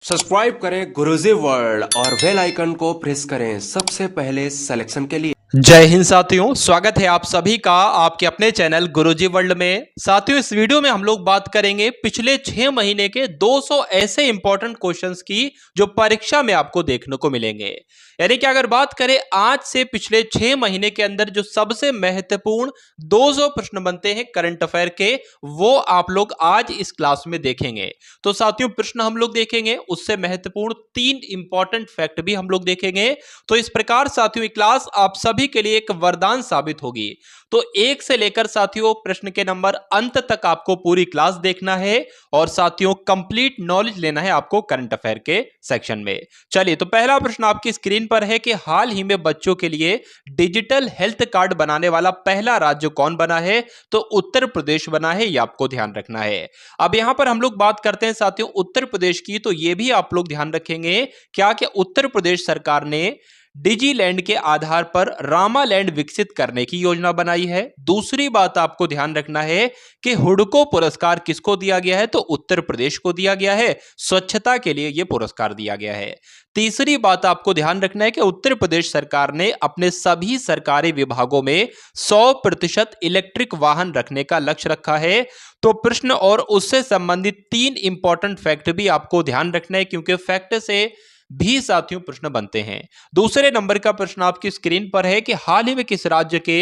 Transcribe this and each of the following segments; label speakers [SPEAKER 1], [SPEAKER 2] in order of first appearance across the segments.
[SPEAKER 1] Subscribe करें गुरुजी world और bell icon को प्रेस करें सबसे पहले सिलेक्शन के लिए।
[SPEAKER 2] जय हिंद साथियों, स्वागत है आप सभी का आपके अपने चैनल गुरुजी वर्ल्ड में। साथियों, इस वीडियो में हम लोग बात करेंगे पिछले 6 महीने के 200 ऐसे इंपॉर्टेंट क्वेश्चंस की जो परीक्षा में आपको देखने को मिलेंगे। यानी कि अगर बात करें आज से पिछले 6 महीने के अंदर जो सबसे महत्वपूर्ण 200 प्रश्न बनते हैं करंट अफेयर के, वो आप लोग आज इस क्लास में देखेंगे। तो साथियों, प्रश्न हम लोग देखेंगे, उससे महत्वपूर्ण 3 इंपॉर्टेंट फैक्ट भी हम लोग देखेंगे। तो इस प्रकार साथियों, ये क्लास आप सभी के लिए एक वरदान साबित होगी। तो 1 से लेकर साथियों प्रश्न के नंबर अंत तक आपको पूरी क्लास देखना है और साथियों कंप्लीट नॉलेज लेना है आपको करंट अफेयर के सेक्शन में। चलिए, तो पहला प्रश्न आपकी स्क्रीन पर है कि हाल ही में बच्चों के लिए डिजिटल हेल्थ कार्ड बनाने वाला पहला राज्य कौन बना है? तो उत्तर प्रदेश बना है, यह आपको ध्यान रखना है। अब यहां पर हम लोग बात करते हैं साथियों उत्तर प्रदेश की, तो यह भी आप लोग ध्यान रखेंगे क्या कि उत्तर प्रदेश सरकार ने डिजीलैंड के आधार पर रामालैंड विकसित करने की योजना बनाई है। दूसरी बात आपको ध्यान रखना है कि हुडको पुरस्कार किसको दिया गया है? तो उत्तर प्रदेश को दिया गया है, स्वच्छता के लिए यह पुरस्कार दिया गया है। तीसरी बात आपको ध्यान रखना है कि उत्तर प्रदेश सरकार ने अपने सभी सरकारी विभागों में 100% इलेक्ट्रिक वाहन रखने का लक्ष्य रखा है। तो प्रश्न और उससे संबंधित 3 इंपॉर्टेंट फैक्ट भी आपको ध्यान रखना है, क्योंकि फैक्ट से भी साथियों प्रश्न बनते हैं। दूसरे नंबर का प्रश्न आपकी स्क्रीन पर है कि हाल ही में किस राज्य के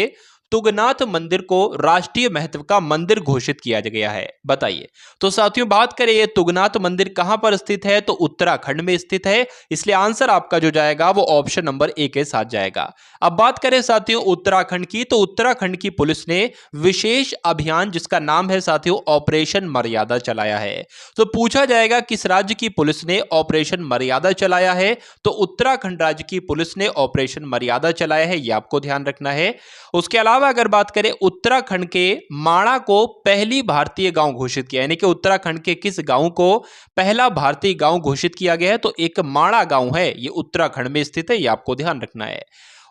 [SPEAKER 2] तुंगनाथ मंदिर को राष्ट्रीय महत्व का मंदिर घोषित किया गया है? बताइए। तो साथियों बात करें ये तुंगनाथ मंदिर कहां पर स्थित है? तो उत्तराखंड में स्थित है, इसलिए आंसर आपका जो जाएगा वो ऑप्शन नंबर ए के साथ जाएगा। अब बात करें साथियों उत्तराखंड की, तो उत्तराखंड की पुलिस ने विशेष अभियान जिसका नाम है साथियों ऑपरेशन मर्यादा चलाया है। तो पूछा जाएगा किस राज्य की पुलिस ने ऑपरेशन मर्यादा चलाया है? तो उत्तराखंड राज्य की पुलिस ने ऑपरेशन मर्यादा चलाया है, यह आपको ध्यान रखना है। उसके अलावा अगर बात करें उत्तराखंड के माणा को पहली भारतीय गांव घोषित किया, यानी कि उत्तराखंड के किस गांव को पहला भारतीय गांव घोषित किया गया है? तो एक माणा गांव है, ये उत्तराखंड में स्थित है, ये आपको ध्यान रखना है।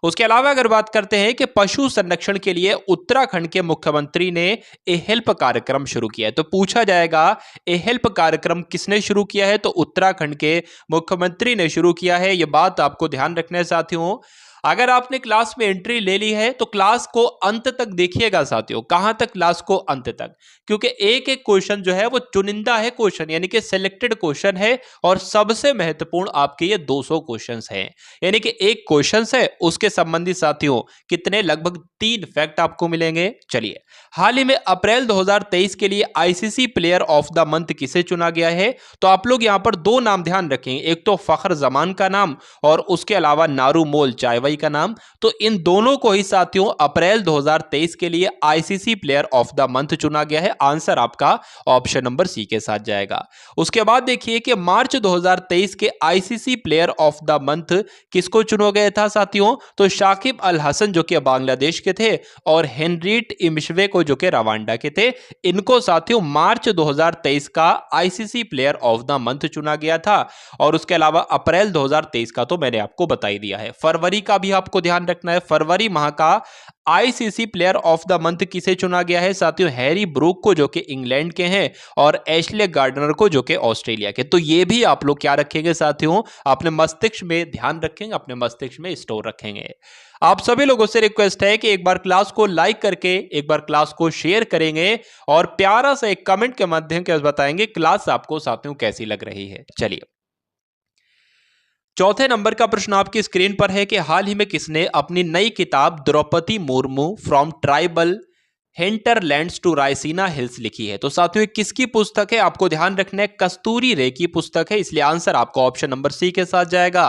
[SPEAKER 2] उसके अलावा अगर बात करते हैं कि पशु संरक्षण के लिए उत्तराखंड के मुख्यमंत्री ने ए हेल्प कार्यक्रम शुरू किया है, तो पूछा जाएगा ए हेल्प कार्यक्रम किसने शुरू किया है? तो उत्तराखंड के मुख्यमंत्री ने शुरू किया है, यह बात आपको ध्यान रखना है साथियों। अगर आपने क्लास में एंट्री ले ली है तो क्लास को अंत तक देखिएगा साथियों। कहां तक? क्लास को अंत तक, क्योंकि एक एक क्वेश्चन जो है वो चुनिंदा है क्वेश्चन, यानी कि सिलेक्टेड क्वेश्चन है और सबसे महत्वपूर्ण आपके ये 200 क्वेश्चंस हैं। यानी कि एक क्वेश्चन है उसके संबंधित साथियों कितने, लगभग 3 फैक्ट आपको मिलेंगे। चलिए, हाल ही में अप्रैल 2023 के लिए ICC player of the month किसे चुना गया है? तो आप लोग यहां पर 2 नाम ध्यान रखेंगे, एक तो फखर जमान का नाम और उसके अलावा नारूमोल चाइवई का नाम। तो इन दोनों को ही साथियों अप्रैल 2023 के लिए ICC player of the month चुना गया है। आंसर आपका ऑप्शन नंबर सी के साथ जाएगा। उसके बाद देखिए कि मार्च 2023 के ICC player of the month किसको चुना गया था साथियों? तो शाकिब अल हसन जो कि बांग्लादेश के थे और हेनरीट इमिशवे को जो कि रवांडा के थे, इनको साथियों मार्च 2023 का ICC player of the month चुना गया था। और उसके अलावा अप्रैल 2023 का तो मैंने आपको बता ही दिया है। फरवरी का भी आपको ध्यान रखना है, फरवरी माह का ICC player of the month किसे चुना गया है साथियों? हैरी ब्रूक को जो कि इंग्लैंड के हैं और एशले गार्डनर को जो कि ऑस्ट्रेलिया के। तो ये भी आप लोग क्या रखेंगे साथियों? अपने मस्तिष्क में ध्यान रखेंगे, अपने मस्तिष्क में स्टोर रखेंगे। आप सभी लोगों से रिक्वेस्ट है कि एक बार क्लास को लाइक करके एक बार क्लास को शेयर करेंगे और प्यारा सा एक कमेंट के माध्यम से बताएंगे क्लास आपको साथियों कैसी लग रही है। चलिए, चौथे नंबर का प्रश्न आपकी स्क्रीन पर है कि हाल ही में किसने अपनी नई किताब Draupadi Murmu from tribal hinterlands to Raisina hills लिखी है? तो साथियों ये किसकी पुस्तक है? आपको ध्यान रखना है कस्तूरी रे की पुस्तक है, इसलिए आंसर आपका ऑप्शन नंबर सी के साथ जाएगा।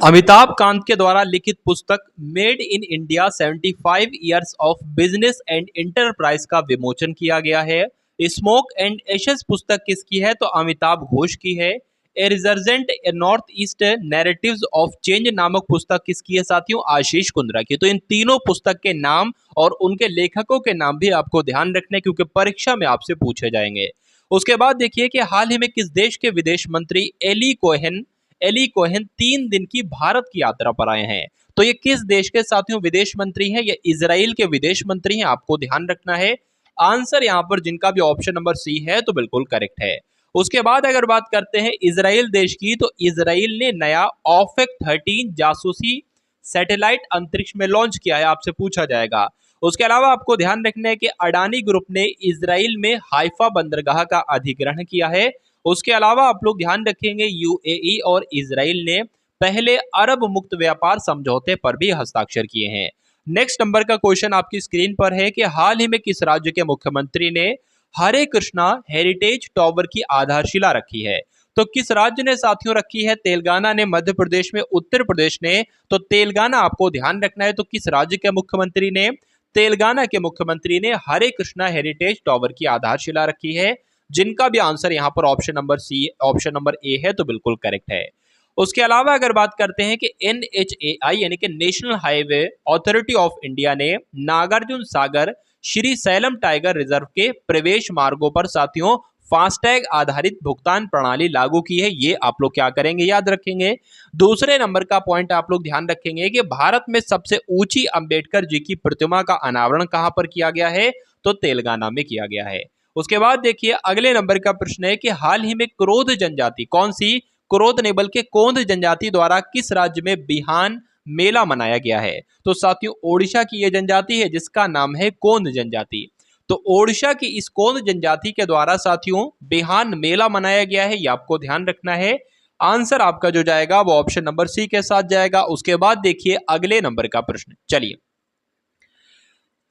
[SPEAKER 2] अमिताभ कांत के द्वारा लिखित पुस्तक made in India 75 years of business and enterprise का विमोचन किया गया है। स्मोक एंड एशेस पुस्तक किसकी है? तो अमिताभ घोष की है। A resurgent a north east narratives of change नामक पुस्तक किसकी है साथियों? आशीष कुंद्रा की। तो इन तीनों पुस्तक के नाम और उनके लेखकों के नाम भी आपको ध्यान रखने, क्योंकि परीक्षा में आपसे पूछे जाएंगे। उसके बाद देखिए कि हाल ही में किस देश के विदेश मंत्री एली कोहेन 3 दिन की भारत की यात्रा पर आए हैं? तो ये किस देश के साथियों विदेश मंत्री हैं? ये इजराइल के विदेश मंत्री हैं, आपको ध्यान रखना है। आंसर यहां पर जिनका भी ऑप्शन नंबर सी है तो बिल्कुल करेक्ट है। उसके बाद अगर बात करते हैं इजराइल देश की, तो इजराइल ने नया ऑफेक 13 जासूसी सैटेलाइट अंतरिक्ष में लॉन्च किया है, आपसे पूछा जाएगा। उसके अलावा आपको ध्यान रखना है कि अडानी ग्रुप ने इजराइल में हाइफा बंदरगाह का अधिग्रहण किया है। उसके अलावा आप लोग ध्यान रखेंगे यूएई और इजराइल ने पहले अरब मुक्त व्यापार समझौते पर भी हस्ताक्षर किए हैं। नेक्स्ट नंबर का क्वेश्चन आपकी स्क्रीन पर है कि हाल ही में किस राज्य के मुख्यमंत्री ने हरे कृष्णा हेरिटेज टावर की आधारशिला रखी है? तो किस राज्य ने साथियों रखी है? तेलंगाना ने, मध्य प्रदेश में, उत्तर प्रदेश ने। तो तेलंगाना आपको ध्यान रखना है। तो किस राज्य के मुख्यमंत्री ने? तेलंगाना के मुख्यमंत्री ने हरे कृष्णा हेरिटेज टावर की आधारशिला रखी है, जिनका भी आंसर यहाँ पर option number C, option number A है, तो बिल्कुल करेक्ट है। उसके अलावा अगर बात करते हैं कि NHAI यानी कि national highway authority of India ने Nagarjuna Sagar Shri slam tiger reserve के प्रवेश मार्गों पर साथियों फास्टैग आधारित भुगतान प्रणाली लागू की है। ये आप लोग क्या करेंगे, याद रखेंगे। दूसरे नंबर का पॉइंट आप लोग ध्यान रखेंगे कि भारत में सबसे ऊंची अंबेडकर जी की प्रतिमा का अनावरण कहां पर किया गया है? तो तेलंगाना में किया गया है। उसके बाद देखिए अगले नंबर का प्रश्न है कि हाल ही में क्रोध जनजाति, कौन सी? क्रोध नहीं बल्कि कोंद जनजाति द्वारा किस राज्य में बिहान मेला मनाया गया है? तो साथियों ओडिशा की यह जनजाति है जिसका नाम है कोंद जनजाति। तो ओडिशा की इस कोंद जनजाति के द्वारा साथियों बिहान मेला मनाया गया है, ये आपको ध्यान रखना है। आंसर आपका जो जाएगा वो ऑप्शन नंबर सी के साथ जाएगा। उसके बाद देखिए अगले नंबर का प्रश्न। चलिए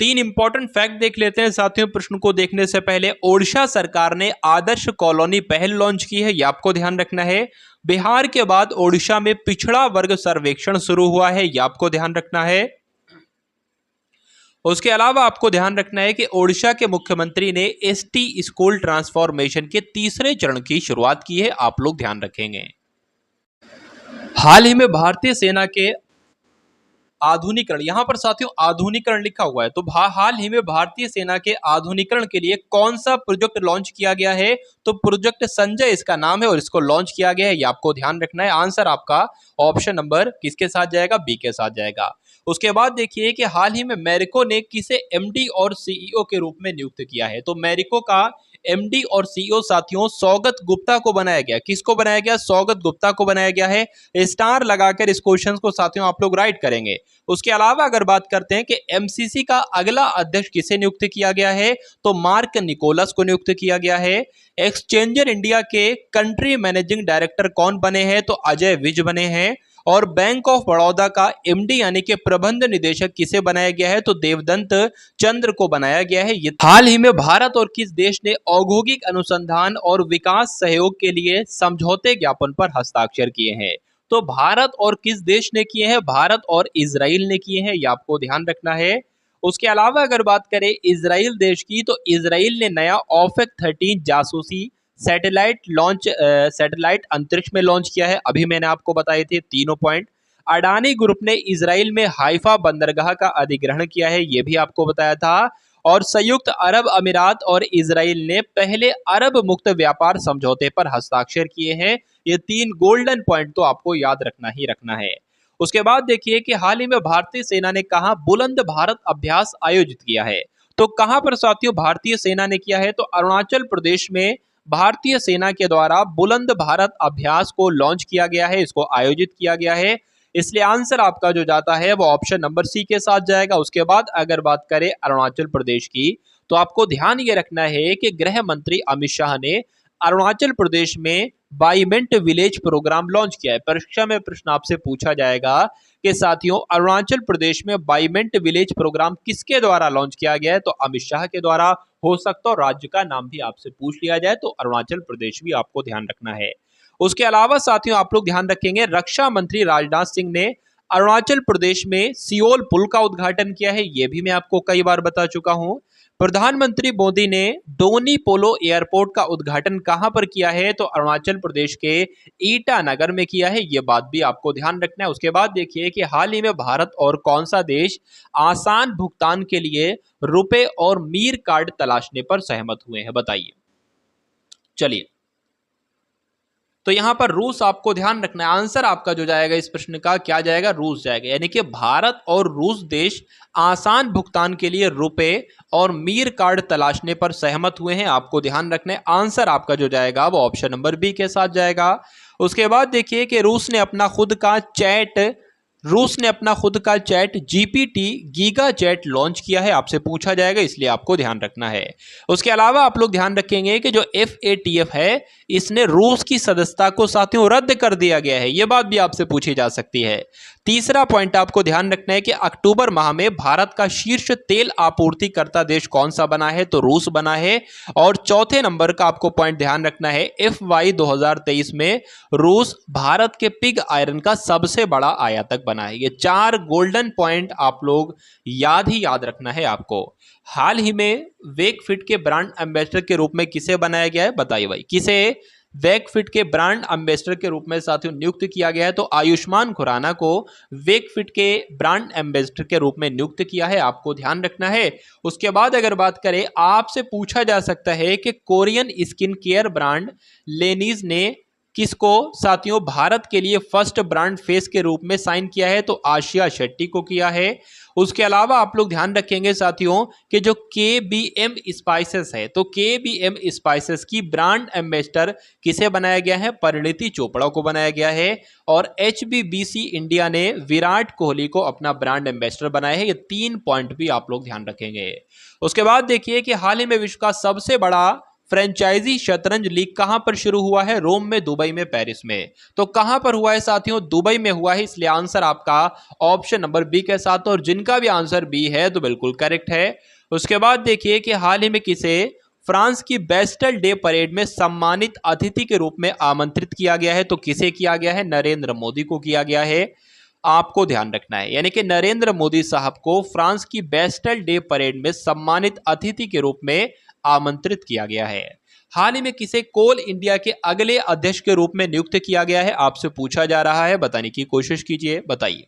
[SPEAKER 2] 3 इंपॉर्टेंट फैक्ट देख लेते हैं साथियों। प्रश्न को देखने से पहले ओडिशा सरकार ने आदर्श कॉलोनी पहल लॉन्च की है, ये आपको ध्यान रखना है। बिहार के बाद ओडिशा में पिछड़ा वर्ग सर्वेक्षण शुरू हुआ है, ये आपको ध्यान रखना है। उसके अलावा आपको ध्यान रखना है कि ओडिशा के मुख्यमंत्री ने एसटी स्कूल ट्रांसफॉर्मेशन के तीसरे चरण की शुरुआत की है, आप लोग ध्यान रखेंगे। हाल ही में भारतीय सेना के आधुनिकरण, यहां पर साथियों आधुनिकरण लिखा हुआ है, तो हाल ही में भारतीय सेना के आधुनिकरण के लिए कौन सा प्रोजेक्ट लॉन्च किया गया है? तो प्रोजेक्ट संजय इसका नाम है और इसको लॉन्च किया गया है, ये आपको ध्यान रखना है। आंसर आपका ऑप्शन नंबर किसके साथ जाएगा? बी के साथ जाएगा। उसके बाद देखिए कि हाल ही में मैरिको ने किसे एमडी और सीईओ के रूप में नियुक्त किया है? तो मैरिको का एमडी और सीईओ साथियों सौगत गुप्ता को बनाया गया। किसको बनाया गया? सौगत गुप्ता को बनाया गया है। स्टार लगाकर इस क्वेश्चन को साथियों आप लोग राइट करेंगे। उसके अलावा अगर बात करते हैं कि एमसीसी का अगला अध्यक्ष किसे नियुक्त किया गया है? तो मार्क निकोलस को नियुक्त किया गया है। एक्सचेंजर इंडिया के कंट्री मैनेजिंग डायरेक्टर कौन बने हैं? तो अजय विज बने हैं। और बैंक ऑफ बड़ौदा का एमडी यानी कि प्रबंध निदेशक किसे बनाया गया है? तो देवदत्त चंद्र को बनाया गया है। ये हाल ही में भारत और किस देश ने औद्योगिक अनुसंधान और विकास सहयोग के लिए समझौते ज्ञापन पर हस्ताक्षर किए हैं? तो भारत और किस देश ने किए हैं? भारत और इजराइल ने किए हैं, ये आपको ध्यान रखना है। उसके अलावा अगर बात करें इजराइल देश की, तो इजराइल ने नया ऑफेक 13 जासूसी सैटेलाइट अंतरिक्ष में लॉन्च किया है। अभी मैंने आपको बताए थे तीनों पॉइंट। अडानी ग्रुप ने इजराइल में हाइफा बंदरगाह का अधिग्रहण किया है, यह भी आपको बताया था। और संयुक्त अरब अमीरात और इजराइल ने पहले अरब मुक्त व्यापार समझौते पर हस्ताक्षर किए हैं। ये 3 गोल्डन पॉइंट तो आपको याद रखना ही रखना है। उसके बाद देखिए कि हाल ही में भारतीय सेना ने कहा बुलंद भारत अभ्यास आयोजित किया है? तो कहां पर साथियों भारतीय सेना ने किया है? तो अरुणाचल प्रदेश में भारतीय सेना के द्वारा बुलंद भारत अभ्यास को लॉन्च किया गया है, इसको आयोजित किया गया है। इसलिए आंसर आपका जो जाता है वो ऑप्शन नंबर सी के साथ जाएगा। उसके बाद अगर बात करें अरुणाचल प्रदेश की, तो आपको ध्यान ये रखना है कि गृह मंत्री अमित शाह ने अरुणाचल प्रदेश में बाइमेंट विलेज प्रोग्राम लॉन्च किया है। परीक्षा में प्रश्न आपसे पूछा जाएगा कि साथियों अरुणाचल प्रदेश में बाइमेंट विलेज प्रोग्राम किसके द्वारा लॉन्च किया गया है? तो अमित शाह के द्वारा हो सकता है, और राज्य का नाम भी आपसे पूछ लिया जाए तो अरुणाचल प्रदेश भी आपको ध्यान रखना है। उसके अलावा साथियों आप लोग ध्यान रखेंगे रक्षा मंत्री राजनाथ सिंह ने अरुणाचल प्रदेश में सियोल पुल का उद्घाटन किया है, यह भी मैं आपको कई बार बता चुका हूं। प्रधानमंत्री मोदी ने डोनी पोलो एयरपोर्ट का उद्घाटन कहां पर किया है? तो अरुणाचल प्रदेश के ईटानगर में किया है, यह बात भी आपको ध्यान रखना है। उसके बाद देखिए कि हाल ही में भारत और कौन सा देश आसान भुगतान के लिए रुपए और मीर कार्ड तलाशने पर सहमत हुए हैं, बताइए। चलिए तो यहां पर रूस आपको ध्यान रखना है। आंसर आपका जो जाएगा इस प्रश्न का क्या जाएगा, रूस जाएगा। यानी कि भारत और रूस देश आसान भुगतान के लिए रुपए और मीर कार्ड तलाशने पर सहमत हुए हैं, आपको ध्यान रखना है। आंसर आपका जो जाएगा वो ऑप्शन नंबर बी के साथ जाएगा। उसके बाद देखिए कि रूस ने अपना खुद का chat GPT giga chad launch किया है, आपसे पूछा जाएगा, इसलिए आपको ध्यान रखना है। उसके अलावा आप लोग ध्यान रखेंगे कि जो FATF है इसने रूस की सदस्यता को साथियों रद्द कर दिया गया है, यह बात भी आपसे पूछी जा सकती है। तीसरा पॉइंट आपको ध्यान रखना है कि अक्टूबर माह में भारत का शीर्ष तेल आपूर्तिकर्ता देश कौन सा बना है, तो रूस बना है। और चौथे नंबर का आपको पॉइंट ध्यान रखना है, FY 2023 में रूस भारत के पिग आयरन का सबसे बड़ा आयातक बना है। ये 4 गोल्डन पॉइंट आप लोग याद रखना है आपको। हाल ही में वेकफिट के ब्रांड एम्बेसडर के रूप में किसे बनाया गया है, बताइए भाई, किसे वेकफिट के ब्रांड एम्बेसडर के रूप में साथियों नियुक्त किया गया है, तो आयुष्मान खुराना को वेकफिट के ब्रांड एम्बेसडर के रूप में नियुक्त किया है, आपको ध्यान रखना है। उसके बाद अगर बात करें, आपसे पूछा जा सकता है कि कोरियन स्किन केयर ब्रांड लेनीज ने किसको साथियों भारत के लिए फर्स्ट ब्रांड फेस के रूप में साइन किया है, तो आशिया शेट्टी को किया है। उसके अलावा आप लोग ध्यान रखेंगे साथियों कि जो KBM स्पाइसेस है, तो KBM स्पाइसेस की ब्रांड एम्बेसडर किसे बनाया गया है, परिणीति चोपड़ा को बनाया गया है। और HBBC इंडिया ने विराट कोहली को अपना ब्रांड एम्बेसडर बनाया है। ये 3 पॉइंट भी आप लोग ध्यान रखेंगे। उसके बाद देखिए कि हाल ही में विश्व का सबसे बड़ा फ्रेंचाइजी शतरंज लीग कहां पर शुरू हुआ है, रोम में, दुबई में, पेरिस में। तो कहां पर हुआ है साथियों, दुबई में हुआ है, इसलिए आंसर आपका ऑप्शन नंबर बी के साथ। और जिनका भी आंसर बी है तो बिल्कुल करेक्ट है। उसके बाद देखिए कि हाल ही में किसे फ्रांस की बेस्टल डे परेड में सम्मानित अतिथि के रूप में आमंत्रित किया गया है, तो किसे किया गया है, नरेंद्र मोदी को किया गया है, आपको ध्यान रखना है। यानी कि नरेंद्र मोदी साहब को फ्रांस की बेस्टल डे परेड में सम्मानित अतिथि के रूप में आमंत्रित किया गया है। हाल ही में किसे कोल इंडिया के अगले अध्यक्ष के रूप में नियुक्त किया गया है, आपसे पूछा जा रहा है, बताने की कोशिश कीजिए, बताइए।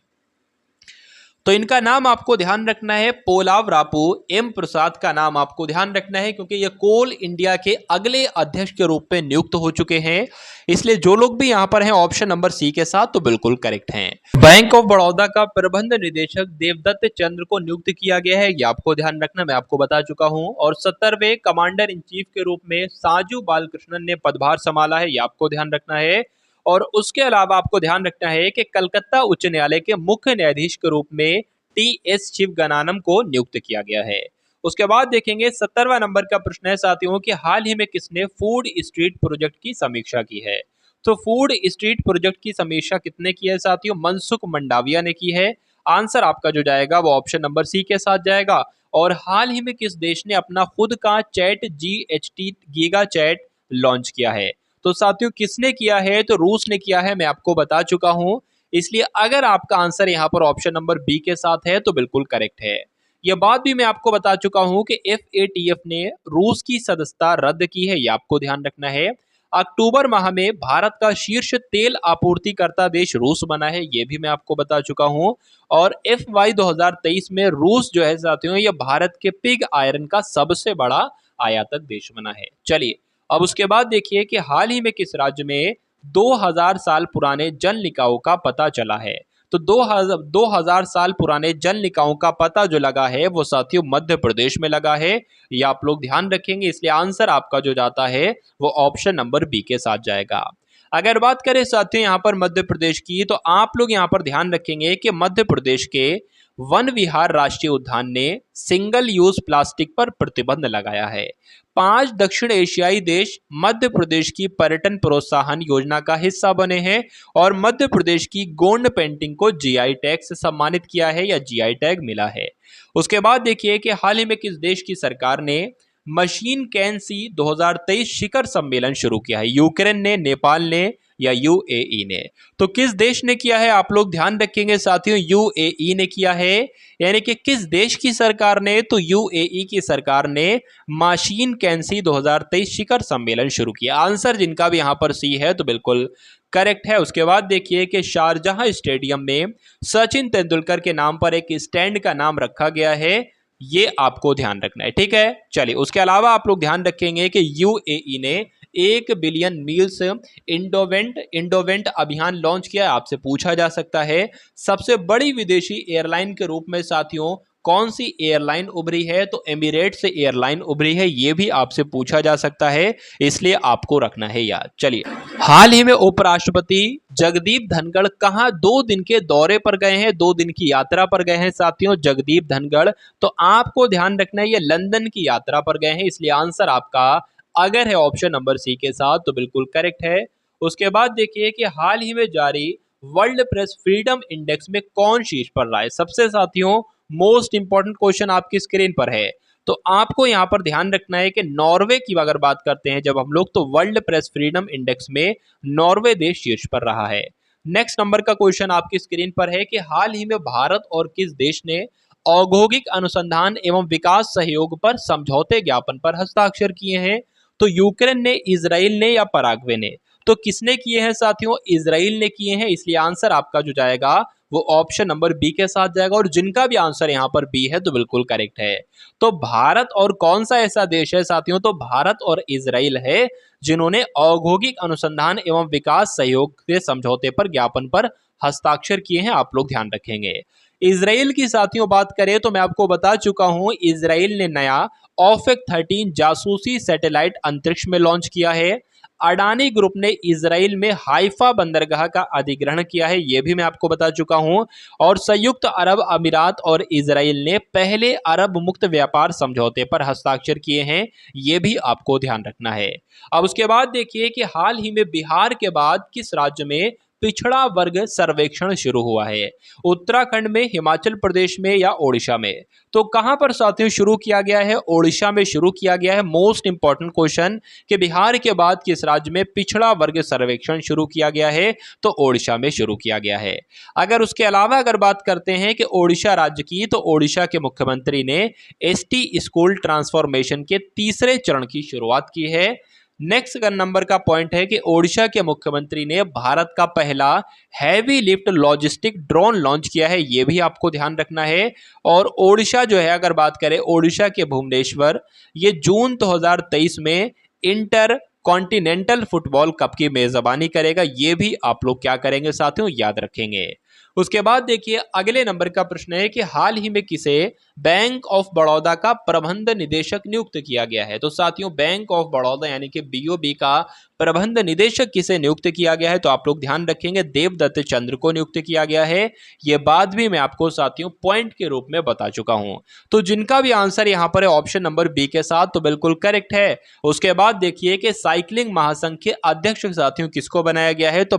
[SPEAKER 2] तो इनका नाम आपको ध्यान रखना है, पोलाव रापू एम प्रसाद का नाम आपको ध्यान रखना है, क्योंकि ये कोल इंडिया के अगले अध्यक्ष के रूप में नियुक्त हो चुके हैं। इसलिए जो लोग भी यहां पर हैं ऑप्शन नंबर सी के साथ तो बिल्कुल करेक्ट हैं। बैंक ऑफ बड़ौदा का प्रबंध निदेशक देवदत्त चंद्र को नियुक्त किया गया है, ये आपको ध्यान रखना, मैं आपको बता चुका हूं। और 70वें कमांडर इन चीफ के रूप में साजू बालकृष्णन ने पदभार संभाला है, ये आपको ध्यान रखना है। और उसके अलावा आपको ध्यान रखना है कि कलकत्ता उच्च न्यायालय के मुख्य न्यायाधीश के रूप में TS शिवगनानम को नियुक्त किया गया है। उसके बाद देखेंगे 17वां नंबर का प्रश्न है साथियों कि हाल ही में किसने फूड स्ट्रीट प्रोजेक्ट की समीक्षा की है। तो फूड स्ट्रीट प्रोजेक्ट की समीक्षा कितने की है साथियों, मनसुख मंडाविया ने की है। आंसर आपका जो जाएगा वो ऑप्शन नंबर सी के साथ जाएगा। और हाल ही में किस देश ने अपना खुद का chat GHT giga chad launch किया है, तो साथियों किसने किया है, तो रूस ने किया है, मैं आपको बता चुका हूं। इसलिए अगर आपका आंसर यहां पर ऑप्शन नंबर बी के साथ है तो बिल्कुल करेक्ट है। यह बात भी मैं आपको बता चुका हूं कि FATF ने रूस की सदस्यता रद्द की है, यह आपको ध्यान रखना है। अक्टूबर माह में भारत का शीर्ष तेल आपूर्तिकर्ता देश रूस बना है, यह भी मैं आपको बता चुका हूं। और FY 2023 में रूस जो है साथियों यह भारत के पिग आयरन का सबसे बड़ा आयातक देश बना है। चलिए अब उसके बाद देखिए कि हाल ही में किस राज्य में 2000 साल पुराने जल निकायों का पता चला है। तो 2000 साल पुराने जल निकायों का पता जो लगा है वो साथियों मध्य प्रदेश में लगा है, ये आप लोग ध्यान रखेंगे। इसलिए आंसर आपका जो जाता है वो ऑप्शन नंबर बी के साथ जाएगा। अगर बात करें साथियों यहाँ पर मध्य प्रदेश की, तो आप लोग यहाँ पर ध्यान रखेंगे कि मध्य प्रदेश के वन विहार राष्ट्रीय उद्यान ने सिंगल यूज प्लास्टिक पर प्रतिबंध लगाया है। 5 दक्षिण एशियाई देश मध्य प्रदेश की पर्यटन प्रोत्साहन योजना का हिस्सा बने हैं और मध्य प्रदेश की गोंड पेंटिंग को GI टैग से सम्मानित किया है या GI टैग मिला है। उसके बाद देखिए कि हाल ही में किस देश की सरकार ने मशीन कैन सी 2023 शिखर सम्मेलन शुरू किया है, यूक्रेन ने, नेपाल ने या UAE ने। तो किस देश ने किया है, आप लोग ध्यान रखेंगे साथियों, UAE ने किया है। यानी कि किस देश की सरकार ने, तो UAE की सरकार ने मशीन कैंसी 2023 शिखर सम्मेलन शुरू किया। आंसर जिनका भी यहां पर सी है तो बिल्कुल करेक्ट है। उसके बाद देखिए कि शारजहां स्टेडियम में सचिन तेंदुलकर के नाम पर एक स्टैंड का नाम रखा गया है, ये आपको ध्यान रखना है, ठीक है। चलिए उसके अलावा आप लोग ध्यान रखेंगे कि UAE ने 1 बिलियन मील्स इंडोवेंट अभियान लॉन्च किया है? आपसे पूछा जा सकता है। सबसे बड़ी विदेशी एयरलाइन के रूप में साथियों कौन सी एयरलाइन उभरी है? तो एमिरेट्स एयरलाइन उभरी है, ये भी आपसे पूछा जा सकता है, इसलिए आपको रखना है याद। चलिए, हाल ही में उपराष्ट्रपति जगदीप धनखड़ कहां 2 दिन के दौरे पर गए हैं, 2 दिन की यात्रा पर गए हैं साथियों जगदीप धनखड़? तो आपको ध्यान रखना है ये लंदन की यात्रा पर गए हैं, इसलिए आंसर आपका अगर है ऑप्शन नंबर सी के साथ तो बिल्कुल करेक्ट है। उसके बाद देखिए कि हाल ही में जारी वर्ल्ड प्रेस फ्रीडम इंडेक्स में कौन शीर्ष पर रहा है? सबसे साथियों मोस्ट इंपॉर्टेंट क्वेश्चन आपकी स्क्रीन पर है, तो आपको यहां पर ध्यान रखना है कि नॉर्वे की अगर बात करते हैं जब हम लोग, तो वर्ल्ड प्रेस फ्रीडम इंडेक्स में नॉर्वे देश शीर्ष पर रहा है। नेक्स्ट नंबर का क्वेश्चन आपकी स्क्रीन पर है कि हाल ही में भारत और किस देश ने औद्योगिक अनुसंधान एवं विकास सहयोग पर समझौते ज्ञापन पर हस्ताक्षर किए हैं? तो यूक्रेन ने, इजराइल ने या पराग्वे ने? तो किसने किए हैं साथियों? इजराइल ने किए हैं, इसलिए आंसर आपका जो जाएगा वो ऑप्शन नंबर बी के साथ जाएगा। और जिनका भी आंसर यहां पर बी है तो बिल्कुल करेक्ट है। तो भारत और कौन सा ऐसा देश है साथियों? तो भारत और इजराइल है जिन्होंने औद्योगिक अनुसंधान एवं विकास सहयोग के समझौते पर ज्ञापन पर हस्ताक्षर किए हैं, आप लोग ध्यान रखेंगे। इजराइल की साथियों बात करें तो मैं आपको बता चुका हूं, इजराइल ने नया ऑफेक 13 जासूसी सैटेलाइट अंतरिक्ष में लॉन्च किया है। अडानी ग्रुप ने इजराइल में हाइफा बंदरगाह का अधिग्रहण किया है, यह भी मैं आपको बता चुका हूं। और संयुक्त अरब अमीरात और इजराइल ने पहले अरब मुक्त व्यापार समझौते पर हस्ताक्षर किए हैं, यह भी आपको ध्यान रखना है। अब उसके बाद देखिए कि हाल ही में बिहार के बाद किस राज्य में पिछड़ा वर्ग सर्वेक्षण शुरू हुआ है? उत्तराखंड में, हिमाचल प्रदेश में या ओडिशा में? तो कहां पर साथियों शुरू किया गया है? ओडिशा में शुरू किया गया है। मोस्ट इंपॉर्टेंट क्वेश्चन कि बिहार के बाद किस राज्य में पिछड़ा वर्ग सर्वेक्षण शुरू किया गया है? तो ओडिशा में शुरू किया गया है। अगर उसके अलावा अगर बात करते हैं कि ओडिशा राज्य की, तो ओडिशा के मुख्यमंत्री ने एसटी स्कूल ट्रांसफॉर्मेशन के तीसरे चरण की शुरुआत की है। नेक्स्ट नंबर का पॉइंट है कि ओडिशा के मुख्यमंत्री ने भारत का पहला heavy lift logistic drone launch किया है, यह भी आपको ध्यान रखना है। और ओडिशा जो है अगर बात करें, ओडिशा के भुवनेश्वर ये जून 2023 में इंटर कॉन्टिनेंटल फुटबॉल कप की मेजबानी करेगा, यह भी आप लोग क्या करेंगे साथियों याद रखेंगे। उसके बाद देखिए अगले नंबर का प्रश्न है कि हाल ही में किसे बैंक ऑफ बड़ौदा का प्रबंध निदेशक नियुक्त किया गया है? तो साथियों बैंक ऑफ बड़ौदा यानी कि बीओबी का प्रबंध निदेशक किसे नियुक्त किया गया है? तो आप लोग ध्यान रखेंगे देवदत्त चंद्र को नियुक्त किया गया है। यह बात भी मैं आपको साथियों पॉइंट के रूप में बता चुका हूं। तो जिनका भी आंसर यहां पर है ऑप्शन नंबर बी के साथ तो बिल्कुल करेक्ट है। उसके बाद देखिए कि साइकिलिंग महासंघ के अध्यक्ष साथियों किसको बनाया गया है? तो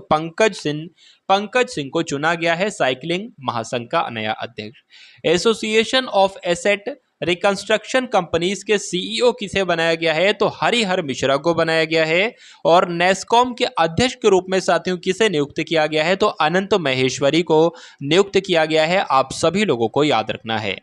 [SPEAKER 2] पंकज सिंह को चुना गया है साइकिलिंग महासंघ का नया अध्यक्ष। Association of asset reconstruction companies के सीईओ किसे बनाया गया है? तो हरिहर मिश्रा को बनाया गया है। और नेस्कॉम के अध्यक्ष के रूप में साथियों किसे नियुक्त किया गया है? तो अनंत महेश्वरी को नियुक्त किया गया है, आप सभी लोगों को याद रखना है।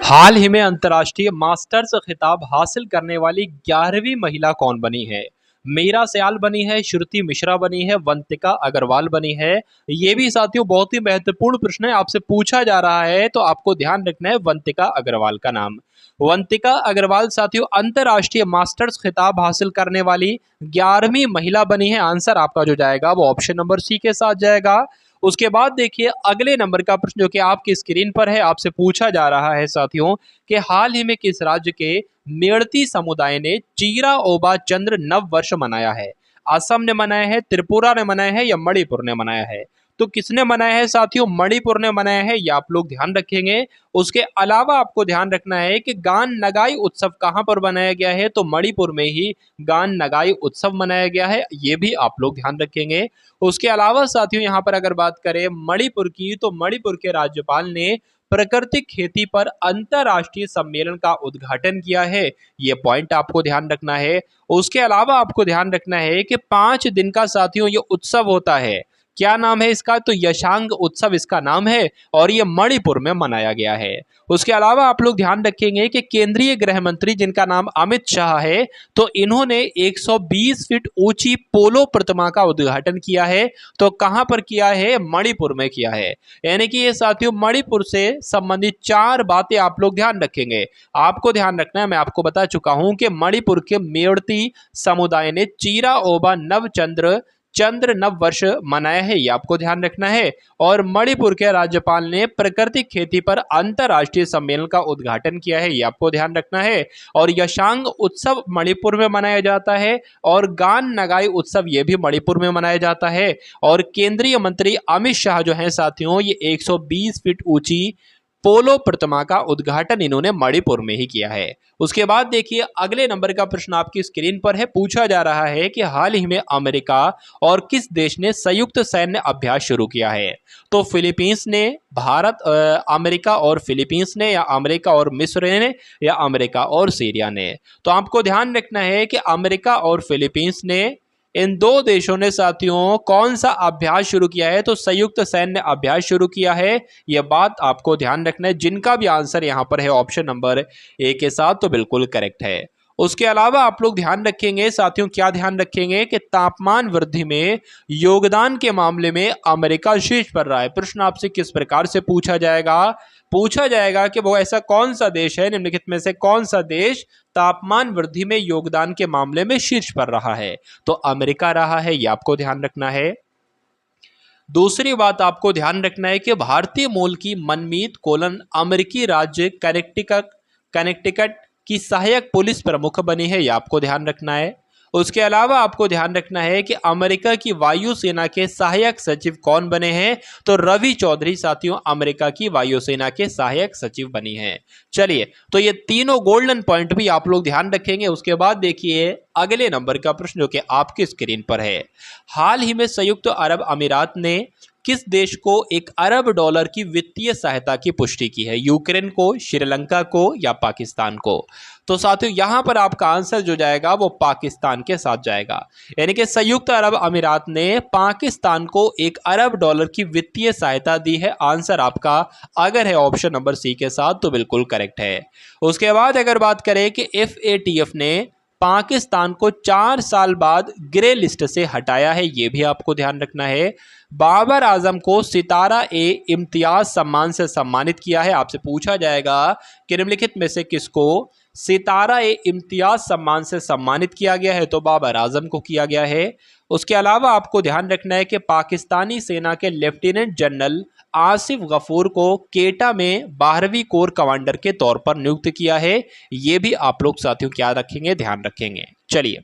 [SPEAKER 2] हाल ही में अंतर्राष्ट्रीय मास्टर्स खिताब हासिल करने वाली 11वीं महिला कौन बनी है? मीरा सयाल बनी है, श्रुति मिश्रा बनी है, वंतिका अग्रवाल बनी है? ये भी साथियों बहुत ही महत्वपूर्ण प्रश्न है, आपसे पूछा जा रहा है, तो आपको ध्यान रखना है वंतिका अग्रवाल का नाम। वंतिका अग्रवाल साथियों अंतर्राष्ट्रीय मास्टर्स खिताब हासिल करने वाली 11वीं महिला बनी है। आंसर आपका जो जाएगा वो ऑप्शन नंबर सी के साथ जाएगा। उसके बाद देखिए अगले नंबर का प्रश्न जो कि आपकी स्क्रीन पर है, आपसे पूछा जा रहा है साथियों कि हाल ही में किस राज्य के मेड़ती समुदाय ने चीरा ओबा चंद्र नव वर्ष मनाया है? असम ने मनाया है, त्रिपुरा ने मनाया है या मणिपुर ने मनाया है? तो किसने मनाया है साथियों? मणिपुर ने मनाया है, ये आप लोग ध्यान रखेंगे। उसके अलावा आपको ध्यान रखना है कि गान नगाई उत्सव कहां पर मनाया गया है? तो मणिपुर में ही गान नगाई उत्सव मनाया गया है, ये भी आप लोग ध्यान रखेंगे। उसके अलावा साथियों यहां पर अगर बात करें मणिपुर की, तो मणिपुर के राज्यपाल ने प्राकृतिक खेती पर अंतरराष्ट्रीय सम्मेलन का उद्घाटन किया है, ये पॉइंट आपको ध्यान रखना है। उसके अलावा आपको ध्यान रखना है कि 5 दिन का साथियों ये उत्सव होता है, क्या नाम है इसका? तो यशांग उत्सव इसका नाम है और ये मणिपुर में मनाया गया है। उसके अलावा आप लोग ध्यान रखेंगे कि केंद्रीय गृह मंत्री जिनका नाम अमित शाह है, तो इन्होंने 120 फीट ऊंची पोलो प्रतिमा का उद्घाटन किया है। तो कहां पर किया है? मणिपुर में किया है। यानी कि ये साथियों मणिपुर से संबंधित 4 बातें आप लोग ध्यान रखेंगे। आपको ध्यान रखना है, मैं आपको बता चुका हूं कि मणिपुर के मेड़ती समुदाय ने चीरा ओबा चंद्र नव वर्ष मनाया है, ये आपको ध्यान रखना है। और मणिपुर के राज्यपाल ने प्राकृतिक खेती पर अंतर्राष्ट्रीय सम्मेलन का उद्घाटन किया है, ये आपको ध्यान रखना है। और यशांग उत्सव मणिपुर में मनाया जाता है और गान नगाई उत्सव ये भी मणिपुर में मनाया जाता है। और केंद्रीय मंत्री अमित शाह जो हैं साथियों, ये 120 फीट ऊंची पोलो प्रतिमा का उद्घाटन इन्होंने मणिपुर में ही किया है। उसके बाद देखिए अगले नंबर का प्रश्न आपकी स्क्रीन पर है। पूछा जा रहा है कि हाल ही में अमेरिका और किस देश ने संयुक्त सैन्य अभ्यास शुरू किया है? तो फिलीपींस ने, अमेरिका और फिलीपींस ने, या अमेरिका और मिस्र ने, या अमेरिका और सीरिया ने? तो आपको ध्यान रखना है कि अमेरिका और फिलीपींस ने, इन 2 देशों ने साथियों कौन सा अभ्यास शुरू किया है? तो संयुक्त सैन्य अभ्यास शुरू किया है। यह बात आपको ध्यान रखना है। जिनका भी आंसर यहां पर है ऑप्शन नंबर ए के साथ, तो बिल्कुल करेक्ट है। उसके अलावा आप लोग ध्यान रखेंगे साथियों, क्या ध्यान रखेंगे कि तापमान वृद्धि में योगदान के मामले में अमेरिका शीर्ष पर रहा है। प्रश्न आपसे किस प्रकार से पूछा जाएगा? पूछा जाएगा कि वो ऐसा कौन सा देश है, निम्नलिखित में से कौन सा देश तापमान वृद्धि में योगदान के मामले में शीर्ष पर रहा है? तो अमेरिका रहा है, ये आपको ध्यान रखना है। दूसरी बात आपको ध्यान रखना है कि भारतीय मूल की मनमीत कोलन अमेरिकी राज्य कनेक्टिकट की सहायक पुलिस प्रमुख बनी है, यह आपको ध्यान रखना है। उसके अलावा आपको ध्यान रखना है कि अमेरिका की वायुसेना के सहायक सचिव कौन बने हैं? तो रवि चौधरी साथियों अमेरिका की वायुसेना के सहायक सचिव बनी हैं। चलिए, तो ये तीनों गोल्डन पॉइंट भी आप लोग ध्यान रखेंगे। उसके बाद देखिए अगले नंबर का प्रश्न जो कि आपकी स्क्रीन पर है। हाल ही में संयुक्त अरब अमीरात ने किस देश को $1 अरब की वित्तीय सहायता की पुष्टि की है? यूक्रेन को, श्रीलंका को, या पाकिस्तान को? तो साथियों यहां पर आपका आंसर जो जाएगा वो पाकिस्तान के साथ जाएगा। यानी कि संयुक्त अरब अमीरात ने पाकिस्तान को $1 अरब की वित्तीय सहायता दी है। आंसर आपका अगर है ऑप्शन नंबर सी के साथ, तो बिल्कुल करेक्ट है। उसके बाद अगर बात करें कि FATF ने पाकिस्तान को 4 साल बाद ग्रे लिस्ट से हटाया है, यह भी आपको ध्यान रखना है। बाबर आजम को सितारा-ए-इम्तियाज सम्मान से सम्मानित किया है। आपसे पूछा जाएगा कि निम्नलिखित में से किसको सितारा-ए-इम्तियाज सम्मान से सम्मानित किया गया है? तो बाबर आजम को किया गया है। उसके अलावा आपको ध्यान रखना है कि पाकिस्तानी सेना के लेफ्टिनेंट जनरल आसिफ गफूर को केटा में 12वीं कोर कमांडर के तौर पर नियुक्त किया है। ये भी आप लोग साथियों क्या रखेंगे? ध्यान रखेंगे। चलिए,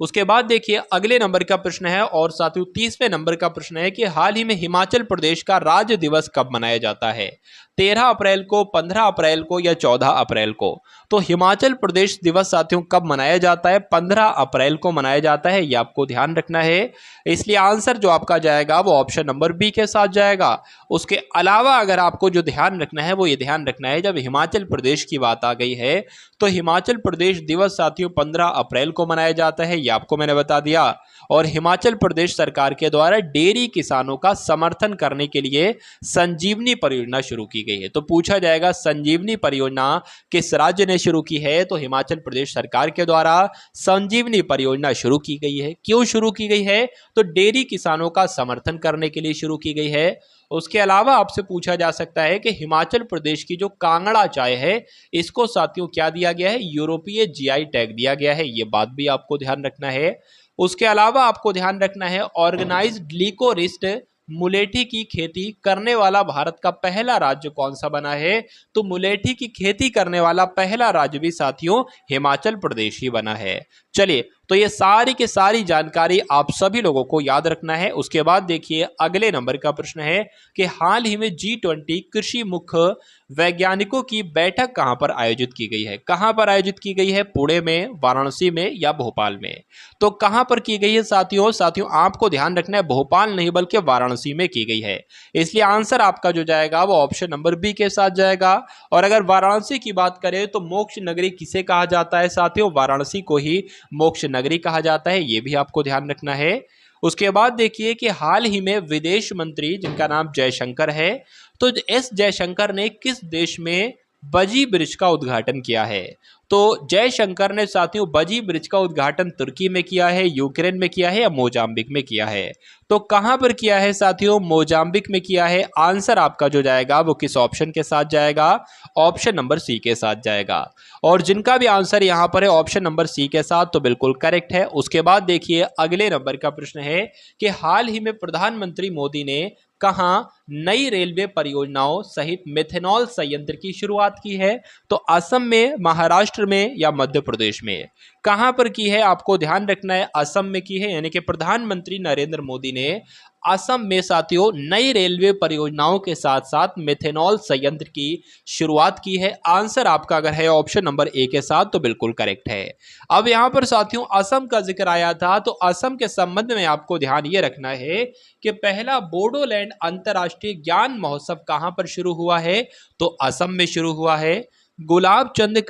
[SPEAKER 2] उसके बाद देखिए अगले नंबर का प्रश्न है और साथियों 30वें नंबर का प्रश्न है कि हाल ही में हिमाचल प्रदेश का राज्य दिवस कब मनाया जाता है? 13 अप्रैल को, 15 अप्रैल को, या 14 अप्रैल को? तो हिमाचल प्रदेश दिवस साथियों कब मनाया जाता है? 15 अप्रैल को मनाया जाता है, यह आपको ध्यान रखना है। इसलिए आंसर जो आपका जाएगा वो ऑप्शन नंबर बी के साथ जाएगा। उसके अलावा अगर आपको जो ध्यान रखना है वो ये ध्यान रखना है, जब हिमाचल प्रदेश की बात आ गई है तो हिमाचल प्रदेश दिवस साथियों 15 अप्रैल को मनाया जाता है, ये आपको मैंने बता दिया। और हिमाचल प्रदेश सरकार के द्वारा डेयरी किसानों का समर्थन करने के लिए संजीवनी परियोजना शुरू की गई है। तो पूछा जाएगा संजीवनी परियोजना किस राज्य ने शुरू की है? तो हिमाचल प्रदेश सरकार के द्वारा संजीवनी परियोजना शुरू की गई है। क्यों शुरू की गई है? तो डेयरी किसानों का समर्थन करने के लिए शुरू की गई है। उसके अलावा आपसे पूछा जा सकता है कि हिमाचल प्रदेश की जो कांगड़ा चाय है इसको साथियों क्या दिया गया है? यूरोपीय GI टैग दिया गया है, ये बात भी आपको ध्यान रखना है। उसके अलावा आपको ध्यान रखना है ऑर्गेनाइज्ड ग्लिकोरिस्ट मुलेठी की खेती करने वाला भारत का पहला राज्य कौन सा बना है? तो मुलेठी की खेती करने वाला पहला राज्य भी साथियों हिमाचल प्रदेश ही बना है। चलिए, तो ये सारी की सारी जानकारी आप सभी लोगों को याद रखना है। उसके बाद देखिए अगले नंबर का प्रश्न है कि हाल ही में G20 कृषि मुख्य वैज्ञानिकों की बैठक कहां पर आयोजित की गई है? कहां पर आयोजित की गई है? पुणे में, वाराणसी में, या भोपाल में? तो कहां पर की गई है साथियों? साथियों आपको ध्यान रखना है भोपाल नहीं बल्कि वाराणसी में की गई है। इसलिए आंसर आपका जो जाएगा वो ऑप्शन नंबर बी के साथ जाएगा। और अगर वाराणसी की बात करें तो मोक्ष नगरी किसे कहा जाता है साथियों? वाराणसी को ही मोक्ष नगरी कहा जाता है, यह भी आपको ध्यान रखना है। उसके बाद देखिए कि हाल ही में विदेश मंत्री जिनका नाम जयशंकर है, तो एस जयशंकर ने किस देश में बजी ब्रिज का उद्घाटन किया है? तो जयशंकर ने साथियों बजी ब्रिज का उद्घाटन तुर्की में किया है, यूक्रेन में किया है या मोजाम्बिक में किया है? तो कहां पर किया है साथियों? मोजाम्बिक में किया है। आंसर आपका जो जाएगा वो किस ऑप्शन के साथ जाएगा? ऑप्शन नंबर सी के साथ जाएगा। और जिनका भी आंसर यहां पर है ऑप्शन नंबर सी के साथ, तो बिल्कुल करेक्ट है। उसके बाद देखिए अगले नंबर का प्रश्न है कि हाल ही में प्रधानमंत्री मोदी ने कहां नई रेलवे परियोजनाओं सहित मेथनॉल संयंत्र की शुरुआत की है? तो असम में, महाराष्ट्र में या मध्य प्रदेश में? कहां पर की है आपको ध्यान रखना है। असम में की है, यानी कि प्रधानमंत्री नरेंद्र मोदी ने असम में साथियों नई रेलवे परियोजनाओं के साथ साथ मेथनॉल संयंत्र की शुरुआत की है। आंसर आपका अगर है ऑप्शन नंबर ए के साथ, तो बिल्कुल करेक्ट है। अब यहां पर साथियों असम का जिक्र आया था, तो असम के संबंध में आपको ध्यान ये रखना है कि पहला बोडोलैंड अंतर्राष्ट्रीय ज्ञान महोत्सव कहां पर शुरू हुआ है? तो असम में शुरू हुआ है। गुलाब चंद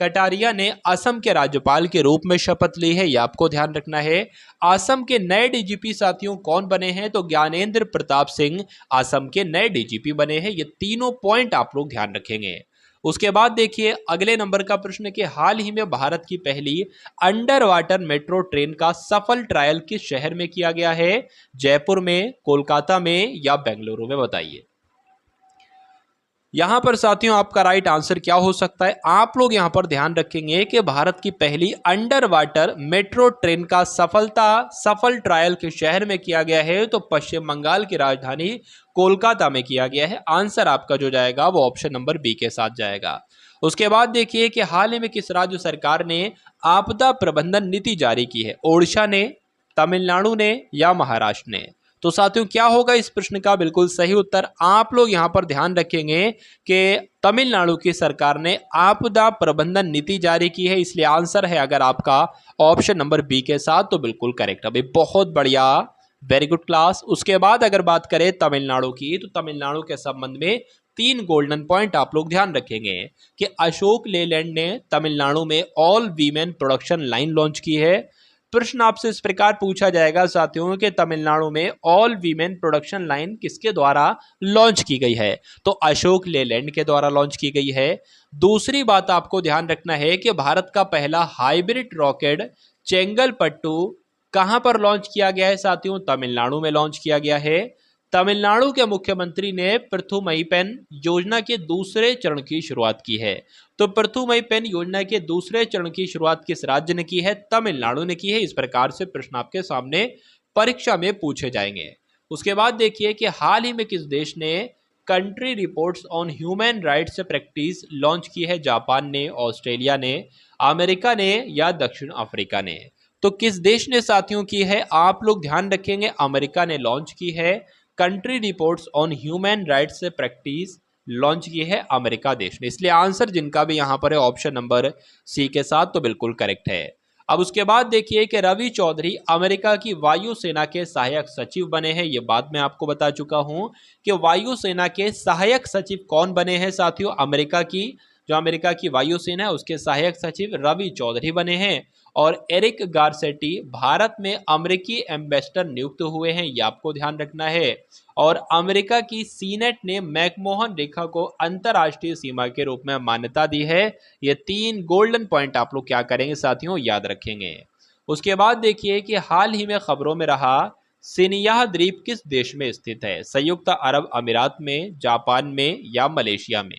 [SPEAKER 2] कटारिया ने असम के राज्यपाल के रूप में शपथ ली है, यह आपको ध्यान रखना है। असम के नए डीजीपी साथियों कौन बने हैं? तो ज्ञानेंद्र प्रताप सिंह असम के नए डीजीपी बने हैं। ये तीनों पॉइंट आप लोग ध्यान रखेंगे। उसके बाद देखिए अगले नंबर का प्रश्न कि हाल ही में भारत की पहली अंडर वाटर मेट्रो ट्रेन का सफल ट्रायल किस शहर में किया गया है? जयपुर में, कोलकाता में या बेंगलुरु में? बताइए। यहां पर साथियों आपका राइट आंसर क्या हो सकता है? आप लोग यहां पर ध्यान रखेंगे कि भारत की पहली अंडर वाटर मेट्रो ट्रेन का सफल ट्रायल किस शहर में किया गया है? तो पश्चिम बंगाल की राजधानी कोलकाता में किया गया है। आंसर आपका जो जाएगा वो ऑप्शन नंबर बी के साथ जाएगा। उसके बाद देखिए कि हाल ही में किस राज्य सरकार ने आपदा प्रबंधन नीति जारी की है? ओडिशा ने, तमिलनाडु ने या महाराष्ट्र ने? तो साथियों क्या होगा इस प्रश्न का बिल्कुल सही उत्तर? आप लोग यहां पर ध्यान रखेंगे कि तमिलनाडु की सरकार ने आपदा प्रबंधन नीति जारी की है, इसलिए आंसर है अगर आपका ऑप्शन नंबर बी के साथ, तो बिल्कुल करेक्ट। अभी बहुत बढ़िया, वेरी गुड क्लास। उसके बाद अगर बात करें तमिलनाडु की, तो तमिलनाडु के संबंध में 3 गोल्डन पॉइंट आप लोग ध्यान रखेंगे कि अशोक लेलैंड ने तमिलनाडु में all women production line launch की है। प्रश्न आपसे इस प्रकार पूछा जाएगा साथियों कि तमिलनाडु में ऑल वीमेन प्रोडक्शन लाइन किसके द्वारा लॉन्च की गई है? तो अशोक लेलैंड के द्वारा लॉन्च की गई है। दूसरी बात आपको ध्यान रखना है कि भारत का पहला हाइब्रिड रॉकेट चेंगलपट्टू कहां पर लॉन्च किया गया है साथियों? तमिलनाडु में लॉन्च किया गया है। तमिलनाडु के मुख्यमंत्री ने प्रथुमई पेन योजना के दूसरे चरण की शुरुआत की है। तो प्रथुमई पेन योजना के दूसरे चरण की शुरुआत किस राज्य ने की है? तमिलनाडु ने की है। इस प्रकार से प्रश्न आपके सामने परीक्षा में पूछे जाएंगे। उसके बाद देखिए कि हाल ही में किस देश ने country reports on human rights practice launch की है? जापान ने, ऑस्ट्रेलिया ने, अमेरिका ने या दक्षिण अफ्रीका ने? तो किस देश ने साथियों की है? आप लोग ध्यान रखेंगे अमेरिका ने लॉन्च की है। Country reports on human rights practice launch की है अमेरिका देश ने, इसलिए आंसर जिनका भी यहां पर है ऑप्शन नंबर सी के साथ, तो बिल्कुल करेक्ट है। अब उसके बाद देखिए कि रवि चौधरी अमेरिका की वायुसेना के सहायक सचिव बने हैं। ये बात मैं आपको बता चुका हूं कि वायुसेना के सहायक सचिव कौन बने हैं साथियों? अमेरिका की वायुसेना है उसके सहायक सचिव रवि चौधरी बने हैं। और एरिक गारसेटी भारत में अमेरिकी एम्बेसडर नियुक्त हुए हैं, ये आपको ध्यान रखना है। और अमेरिका की सीनेट ने मैकमोहन रेखा को अंतरराष्ट्रीय सीमा के रूप में मान्यता दी है। ये 3 गोल्डन पॉइंट आप लोग क्या करेंगे साथियों? याद रखेंगे। उसके बाद देखिए कि हाल ही में खबरों में रहा सिनियाह द्वीप किस देश में स्थित है? संयुक्त अरब अमीरात में, जापान में या मलेशिया में?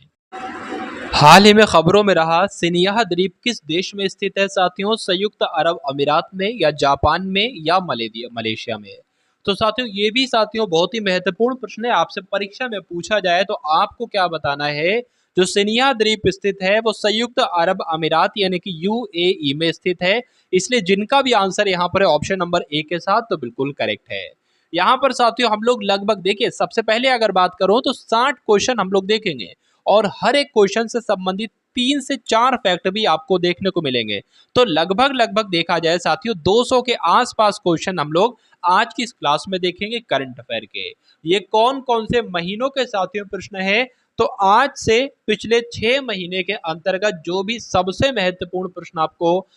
[SPEAKER 2] हाल ही में खबरों में रहा सिनियाह द्वीप किस देश में स्थित है साथियों? संयुक्त अरब अमीरात में या जापान में या मलेशिया में? तो साथियों ये भी साथियों बहुत ही महत्वपूर्ण प्रश्न है, आपसे परीक्षा में पूछा जाए तो आपको क्या बताना है? जो सिनियाह द्वीप स्थित है वो संयुक्त अरब अमीरात यानी कि यूएई में स्थित है, इसलिए जिनका भी आंसर यहाँ पर है ऑप्शन नंबर ए के साथ, तो बिल्कुल करेक्ट है। यहाँ पर साथियों हम लोग लगभग देखिए सबसे पहले अगर बात करो तो 60 क्वेश्चन हम लोग देखेंगे और हर एक क्वेश्चन से संबंधित 3 से 4 फैक्ट भी आपको देखने को मिलेंगे। तो लगभग देखा जाए साथियों 200 के आसपास क्वेश्चन हम लोग आज की इस क्लास में देखेंगे करंट अफेयर के। ये कौन कौन से महीनों के साथियों प्रश्न है? तो आज से पिछले 6 महीने के अंतर्गत जो भी सबसे महत्वपूर्ण प्रश्न आपको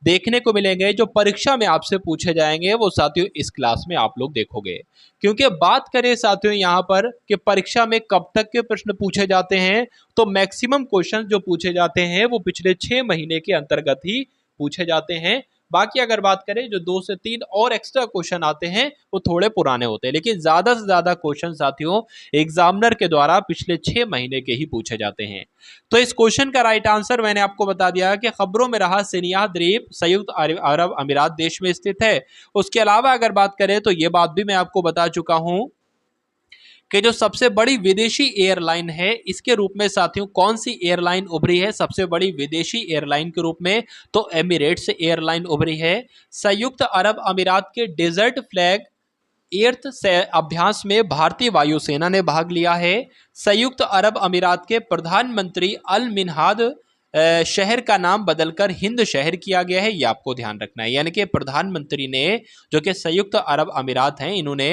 [SPEAKER 2] देखने को मिलेंगे, जो परीक्षा में आपसे पूछे जाएंगे, वो साथियों इस क्लास में आप लोग देखोगे। क्योंकि बात करें साथियों यहाँ पर कि परीक्षा में कब तक के प्रश्न पूछे जाते हैं, तो मैक्सिमम क्वेश्चन जो पूछे जाते हैं वो पिछले 6 महीने के अंतर्गत ही पूछे जाते हैं। बाकी अगर बात करें जो 2 से 3 और एक्स्ट्रा क्वेश्चन आते हैं वो थोड़े पुराने होते हैं, लेकिन ज्यादा से ज्यादा क्वेश्चन साथियों एग्जामिनर के द्वारा पिछले 6 महीने के ही पूछे जाते हैं। तो इस क्वेश्चन का राइट आंसर मैंने आपको बता दिया कि खबरों में रहा सिनिया द्वीप संयुक्त अरब अमीरात देश में स्थित है। उसके अलावा अगर बात करें तो ये बात भी मैं आपको बता चुका हूं कि जो सबसे बड़ी विदेशी एयरलाइन है, इसके रूप में साथियों कौन सी एयरलाइन उभरी है सबसे बड़ी विदेशी एयरलाइन के रूप में, तो एमिरेट्स एयरलाइन उभरी है। संयुक्त अरब अमीरात के डेजर्ट फ्लैग एर्थ से अभ्यास में भारतीय वायुसेना ने भाग लिया है। संयुक्त अरब अमीरात के प्रधानमंत्री अल मिन्हाद शहर का नाम बदलकर हिंद शहर किया गया है, ये आपको ध्यान रखना है। यानी कि प्रधानमंत्री ने, जो कि संयुक्त अरब अमीरात हैं, इन्होंने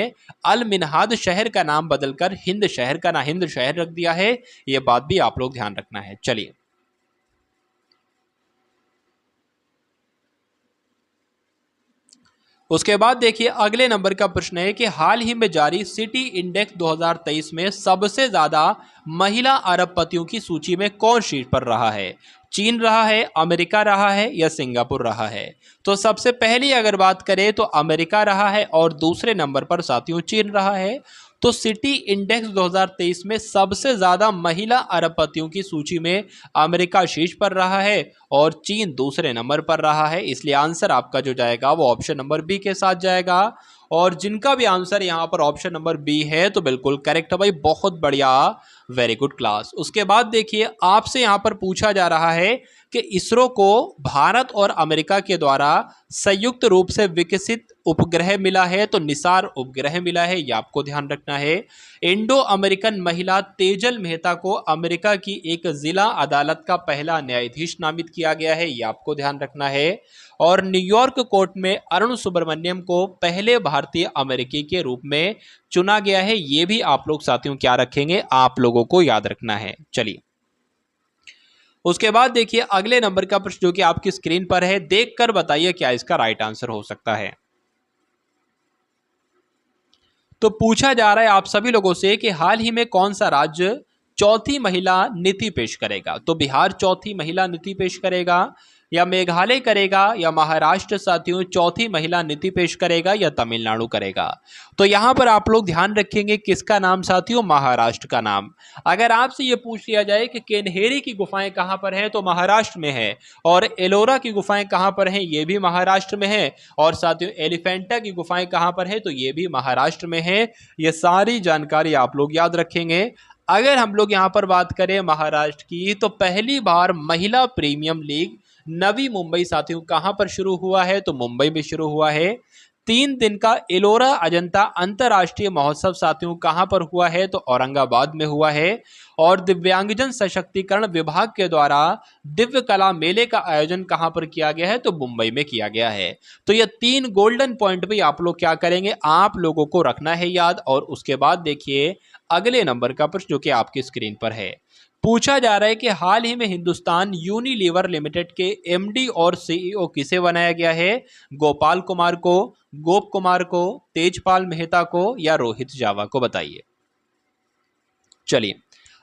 [SPEAKER 2] अल मिन्हाद शहर का नाम बदलकर हिंद शहर का नाम हिंद शहर रख दिया है, ये बात भी आप लोग ध्यान रखना है। चलिए उसके बाद देखिए अगले नंबर का प्रश्न है कि हाल ही में जारी सिटी इंडेक्स 2023 में सबसे ज्यादा महिला अरबपतियों की सूची में कौन शीर्ष पर रहा है? चीन रहा है, अमेरिका रहा है या सिंगापुर रहा है? तो सबसे पहली अगर बात करें तो अमेरिका रहा है और दूसरे नंबर पर साथियों चीन रहा है। तो सिटी इंडेक्स 2023 में सबसे ज्यादा महिला अरबपतियों की सूची में अमेरिका शीर्ष पर रहा है और चीन दूसरे नंबर पर रहा है, इसलिए आंसर आपका जो जाएगा वो ऑप्शन नंबर बी के साथ जाएगा। और जिनका भी आंसर यहाँ पर ऑप्शन नंबर बी है तो बिल्कुल करेक्ट है भाई, बहुत बढ़िया, वेरी गुड क्लास। उसके बाद देखिए आपसे यहाँ पर पूछा जा रहा है कि इसरो को भारत और अमेरिका के द्वारा संयुक्त रूप से विकसित उपग्रह मिला है, तो निसार उपग्रह मिला है, ये आपको ध्यान रखना है। इंडो अमेरिकन महिला तेजल मेहता को अमेरिका की एक जिला अदालत का पहला न्यायाधीश नामित किया गया है, ये आपको ध्यान रखना है। और न्यूयॉर्क कोर्ट में अरुण सुब्रमण्यम को पहले भारतीय अमेरिकी के रूप में चुना गया है, ये भी आप लोग साथियों क्या रखेंगे, आप लोगों को याद रखना है। चलिए उसके बाद देखिए अगले नंबर का प्रश्न जो कि आपकी स्क्रीन पर है, देखकर बताइए क्या इसका राइट आंसर हो सकता है। तो पूछा जा रहा है आप सभी लोगों से कि हाल ही में कौन सा राज्य चौथी महिला नीति पेश करेगा? तो बिहार चौथी महिला नीति पेश करेगा या मेघालय करेगा या महाराष्ट्र साथियों चौथी महिला नीति पेश करेगा या तमिलनाडु करेगा? तो यहां पर आप लोग ध्यान रखेंगे किसका नाम साथियों, महाराष्ट्र का नाम। अगर आपसे ये पूछ लिया जाए कि केन्हेरी की गुफाएं कहां पर हैं तो महाराष्ट्र में है, और एलोरा की गुफाएं कहां पर हैं ये भी महाराष्ट्र में है, और साथियों एलिफेंटा की गुफाएं कहां पर है तो ये भी महाराष्ट्र में है। ये सारी जानकारी आप लोग याद रखेंगे। अगर हम लोग यहाँ पर बात करें महाराष्ट्र की, तो पहली बार महिला प्रीमियम लीग नवी मुंबई साथियों कहां पर शुरू हुआ है तो मुंबई में शुरू हुआ है। 3 दिन का एलोरा अजंता अंतरराष्ट्रीय महोत्सव साथियों कहां पर हुआ है तो औरंगाबाद में हुआ है। और दिव्यांगजन सशक्तिकरण विभाग के द्वारा दिव्य कला मेले का आयोजन कहां पर किया गया है तो मुंबई में किया गया है। तो ये 3 गोल्डन पॉइंट भी आप लोग क्या करेंगे, आप लोगों को रखना है याद। और उसके बाद देखिए अगले नंबर का प्रश्न जो कि आपकी स्क्रीन पर है, पूछा जा रहा है कि हाल ही में हिंदुस्तान यूनिलीवर लिमिटेड के एमडी और सीईओ किसे बनाया गया है? गोपाल कुमार को, गोप कुमार को, तेजपाल मेहता को या रोहित जावा को? बताइए। चलिए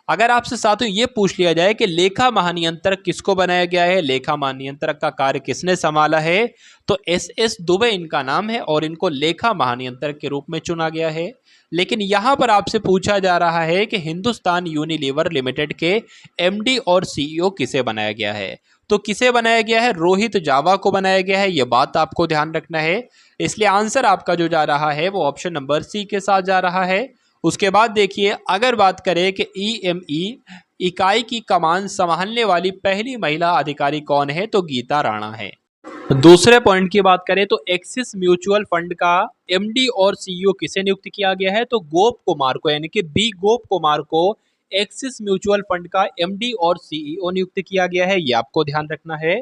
[SPEAKER 2] अगर आपसे साथियों ये पूछ लिया जाए कि लेखा महानियंत्रक किसको बनाया गया है, लेखा महानियंत्रक का कार्य किसने संभाला है, तो एस दुबे इनका नाम है और इनको लेखा महानियंत्रक के रूप में चुना गया है। लेकिन यहां पर आपसे पूछा जा रहा है कि हिंदुस्तान यूनिलीवर लिमिटेड के एमडी और सीईओ किसे बनाया गया है, तो किसे बनाया गया है? रोहित जावा को बनाया गया है, यह बात आपको ध्यान रखना है। इसलिए आंसर आपका जो जा रहा है वो ऑप्शन नंबर सी के साथ जा रहा है। उसके बाद देखिए अगर बात करें कि ईएमई इकाई की कमान संभालने वाली पहली महिला अधिकारी कौन है, तो गीता राणा है। दूसरे पॉइंट की बात करें तो एक्सिस म्यूचुअल फंड का एमडी और सीईओ किसे नियुक्त किया गया है, तो गोप कुमार को, यानी कि बी गोप कुमार को एक्सिस म्यूचुअल फंड का एमडी और सीईओ नियुक्त किया गया है, ये आपको ध्यान रखना है।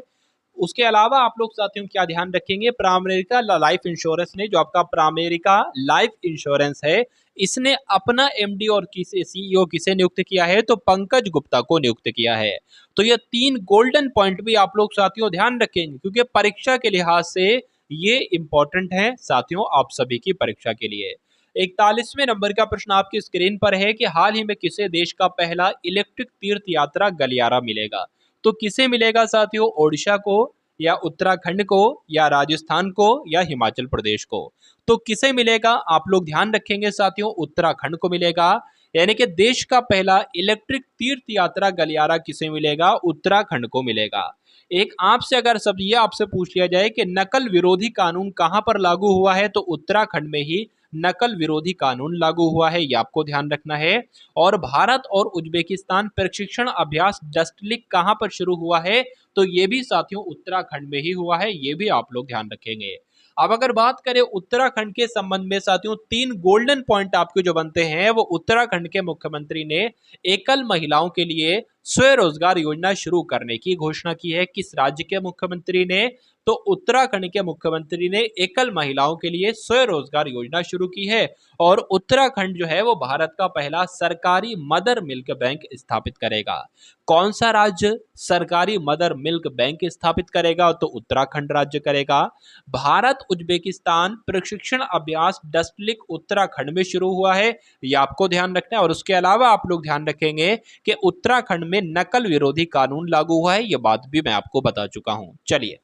[SPEAKER 2] उसके अलावा आप लोग साथियों क्या ध्यान रखेंगे, प्राइमेरिका लाइफ इंश्योरेंस ने, जो आपका प्राइमेरिका लाइफ इंश्योरेंस है, इसने अपना एमडी और किसे सीईओ किसे नियुक्त किया है, तो पंकज गुप्ता को नियुक्त किया है। तो ये 3 गोल्डन पॉइंट भी आप लोग साथियों ध्यान रखेंगे, क्योंकि परीक्षा के लिहाज से ये इंपॉर्टेंट है साथियों आप सभी की परीक्षा के लिए। 41वें नंबर का प्रश्न आपकी स्क्रीन पर है कि हाल ही में किसे देश का पहला इलेक्ट्रिक तीर्थ यात्रा गलियारा मिलेगा। तो किसे मिलेगा साथियों, ओडिशा को या उत्तराखंड को या राजस्थान को या हिमाचल प्रदेश को। तो किसे मिलेगा आप लोग ध्यान रखेंगे साथियों, उत्तराखंड को मिलेगा। यानी कि देश का पहला इलेक्ट्रिक तीर्थ यात्रा गलियारा किसे मिलेगा, उत्तराखंड को मिलेगा। एक आपसे अगर सब ये आपसे पूछ लिया जाए कि नकल विरोधी कानून कहां पर लागू हुआ है, तो उत्तराखंड में ही नकल विरोधी कानून लागू हुआ है, ये आपको ध्यान रखना है। और भारत और उज्बेकिस्तान प्रशिक्षण अभ्यास डस्टलिक कहां पर शुरू हुआ है, तो ये भी साथियों उत्तराखंड में ही हुआ है, ये भी आप लोग ध्यान रखेंगे। अब अगर बात करें उत्तराखंड के संबंध में साथियों, 3 गोल्डन पॉइंट आपके जो बनते हैं वो उत्तराखंड के मुख्यमंत्री ने एकल महिलाओं के लिए स्वरोजगार योजना शुरू करने की घोषणा की है। किस राज्य के मुख्यमंत्री ने, तो उत्तराखंड के मुख्यमंत्री ने एकल महिलाओं के लिए स्वरोजगार योजना शुरू की है। और उत्तराखंड जो है वो भारत का पहला सरकारी मदर मिल्क बैंक स्थापित करेगा। कौन सा राज्य सरकारी मदर मिल्क बैंक स्थापित करेगा, तो उत्तराखंड राज्य करेगा। भारत उज्बेकिस्तान प्रशिक्षण अभ्यास डस्टलिक उत्तराखंड में शुरू हुआ है, ये आपको ध्यान रखना है। और उसके अलावा आप लोग ध्यान रखेंगे कि उत्तराखंड में नकल विरोधी कानून लागू हुआ है, ये बात भी मैं आपको बता चुका हूं। चलिए,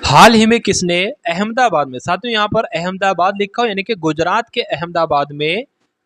[SPEAKER 2] हाल ही में किसने अहमदाबाद में, साथियों यहाँ पर अहमदाबाद लिखा हो यानी कि गुजरात के अहमदाबाद में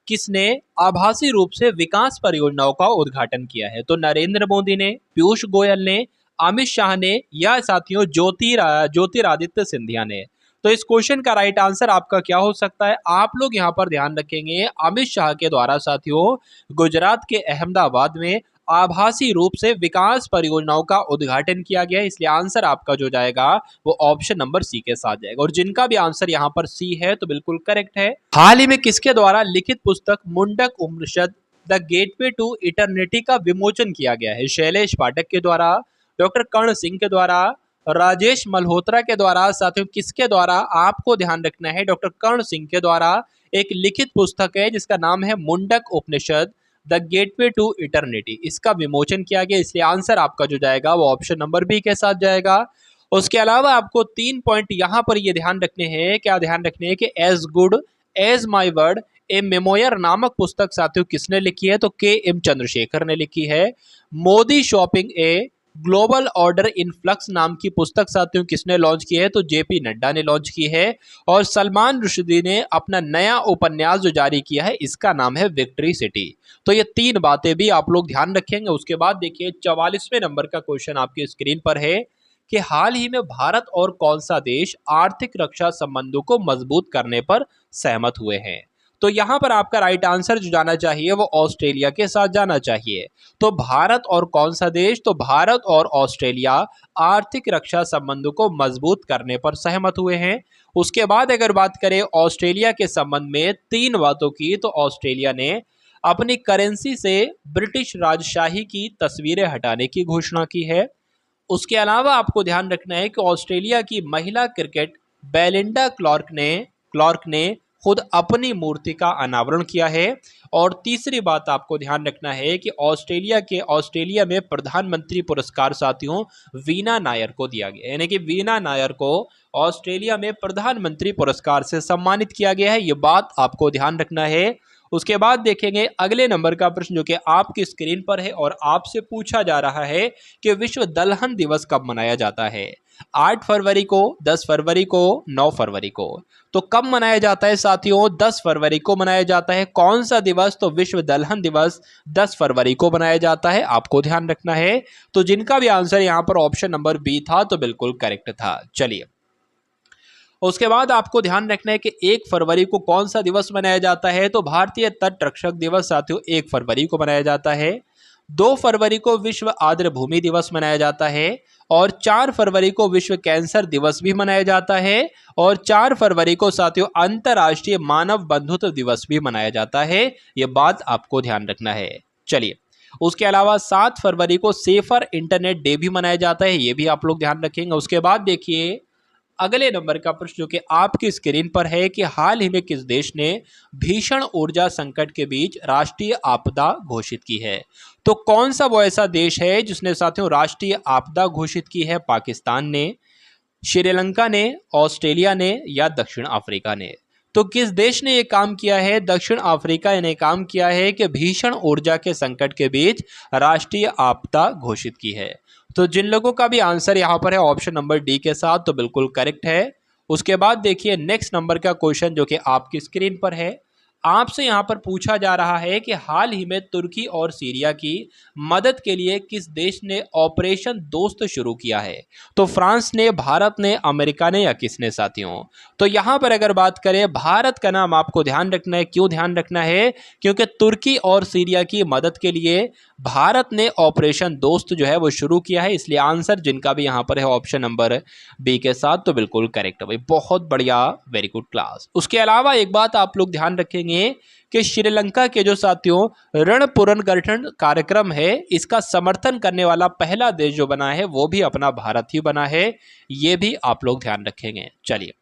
[SPEAKER 2] किसने आभासी रूप से विकास परियोजनाओं का उद्घाटन किया है, तो नरेंद्र मोदी ने, पीयूष गोयल ने, अमित शाह ने या साथियों ज्योतिरादित्य सिंधिया ने। तो इस क्वेश्चन का राइट आंसर आपका क्या हो सकता है, आप लोग यहाँ पर ध्यान रखेंगे अमित शाह के द्वारा साथियों गुजरात के अहमदाबाद में आभासी रूप से विकास परियोजनाओं का उद्घाटन किया गया है, इसलिए आंसर आपका जो जाएगा वो ऑप्शन नंबर सी के साथ जाएगा। और जिनका भी आंसर यहाँ पर सी है तो बिल्कुल करेक्ट है। हाल ही में किसके द्वारा लिखित पुस्तक मुंडक उपनिषद द गेटवे टू इटर्निटी का विमोचन किया गया है, शैलेश पाठक के द्वारा, डॉक्टर कर्ण सिंह के द्वारा, राजेश मल्होत्रा के द्वारा, साथियों किसके द्वारा, आपको ध्यान रखना है डॉक्टर कर्ण सिंह के द्वारा एक लिखित पुस्तक है जिसका नाम है मुंडक उपनिषद द गेटवे टू इटर्निटी, इसका विमोचन किया गया, इसलिए आंसर आपका जो जाएगा वो ऑप्शन नंबर बी के साथ जाएगा। उसके अलावा आपको 3 पॉइंट यहां पर ये ध्यान रखने हैं, क्या ध्यान रखने हैं कि as good as my word a memoir नामक पुस्तक साथियों किसने लिखी है, तो के एम चंद्रशेखर ने लिखी है। Modi shopping a global order in flux नाम की पुस्तक साथियों किसने लॉन्च की है, तो जेपी नड्डा ने लॉन्च की है। और सलमान रुश्दी ने अपना नया उपन्यास जो जारी किया है इसका नाम है विक्ट्री सिटी। तो ये 3 बातें भी आप लोग ध्यान रखेंगे। उसके बाद देखिए 44वें नंबर का क्वेश्चन आपकी स्क्रीन पर है कि हाल ही में भारत और कौन सा देश आर्थिक रक्षा संबंधों को मजबूत करने पर सहमत हुए हैं, तो यहां पर आपका राइट आंसर जो जाना चाहिए वो ऑस्ट्रेलिया के साथ जाना चाहिए। तो भारत और कौन सा देश, तो भारत और ऑस्ट्रेलिया आर्थिक रक्षा संबंधों को मजबूत करने पर सहमत हुए हैं। उसके बाद अगर बात करें ऑस्ट्रेलिया के संबंध में 3 बातों की, तो ऑस्ट्रेलिया ने अपनी करेंसी से ब्रिटिश राजशाही की तस्वीरें हटाने की घोषणा की है। उसके अलावा आपको ध्यान रखना है कि ऑस्ट्रेलिया की महिला क्रिकेट बेलिंडा क्लार्क ने खुद अपनी मूर्ति का अनावरण किया है। और तीसरी बात आपको ध्यान रखना है कि ऑस्ट्रेलिया में प्रधानमंत्री पुरस्कार साथियों वीना नायर को दिया गया, यानी कि वीना नायर को ऑस्ट्रेलिया में प्रधानमंत्री पुरस्कार से सम्मानित किया गया है, ये बात आपको ध्यान रखना है। उसके बाद देखेंगे अगले नंबर का प्रश्न जो कि आपकी स्क्रीन पर है और आपसे पूछा जा रहा है कि विश्व दलहन दिवस कब मनाया जाता है, 8 फरवरी को, 10 फरवरी को, 9 फरवरी को। तो कब मनाया जाता है साथियों, 10 फरवरी को मनाया जाता है। कौन सा दिवस, तो विश्व दलहन दिवस 10 फरवरी को मनाया जाता है, आपको ध्यान रखना है। तो जिनका भी आंसर यहां पर ऑप्शन नंबर बी था तो बिल्कुल करेक्ट था। चलिए, उसके बाद आपको ध्यान रखना है कि 1 फरवरी को कौन सा दिवस मनाया जाता है, तो भारतीय तट रक्षक दिवस साथियों 1 फरवरी को मनाया जाता है। 2 फरवरी को विश्व आर्द्र भूमि दिवस मनाया जाता है। और 4 फरवरी को विश्व कैंसर दिवस भी मनाया जाता है। और 4 फरवरी को साथियों अंतर्राष्ट्रीय मानव बंधुत्व दिवस भी मनाया जाता है, ये बात आपको ध्यान रखना है। चलिए, उसके अलावा 7 फरवरी को सेफर इंटरनेट डे भी मनाया जाता है, ये भी आप लोग ध्यान रखेंगे। उसके बाद देखिए अगले नंबर का प्रश्न जो कि आपकी स्क्रीन पर है कि हाल ही में किस देश ने भीषण ऊर्जा संकट के बीच राष्ट्रीय आपदा घोषित की है। तो कौन सा वो ऐसा देश है जिसने साथियों राष्ट्रीय आपदा घोषित की है? पाकिस्तान ने, श्रीलंका ने, ऑस्ट्रेलिया ने या दक्षिण अफ्रीका ने? तो किस देश ने यह काम किया है? दक्षिण अफ्रीका ने काम किया है कि भीषण ऊर्जा के संकट के बीच राष्ट्रीय आपदा घोषित की है। तो जिन लोगों का भी आंसर यहां पर है ऑप्शन नंबर डी के साथ, तो बिल्कुल करेक्ट है। उसके बाद देखिए नेक्स्ट नंबर का क्वेश्चन जो कि आपकी स्क्रीन पर है, आपसे यहां पर पूछा जा रहा है कि हाल ही में तुर्की और सीरिया की मदद के लिए किस देश ने ऑपरेशन दोस्त शुरू किया है? तो फ्रांस ने, भारत ने, अमेरिका ने या किसने साथियों? तो यहां पर अगर बात करें, भारत का नाम आपको ध्यान रखना है। क्यों ध्यान रखना है? क्योंकि तुर्की और सीरिया की मदद के लिए भारत ने ऑपरेशन दोस्त जो है वो शुरू किया है, इसलिए आंसर जिनका भी यहां पर है ऑप्शन नंबर बी के साथ, तो बिल्कुल करेक्ट है भाई, बहुत बढ़िया, वेरी गुड क्लास। उसके अलावा एक बात आप लोग ध्यान रखेंगे कि श्रीलंका के जो साथियों ऋण पुनर्गठन कार्यक्रम है, इसका समर्थन करने वाला पहला देश जो बना है वो भी अपना भारत ही बना है, ये भी आप लोग ध्यान रखेंगे। चलिए,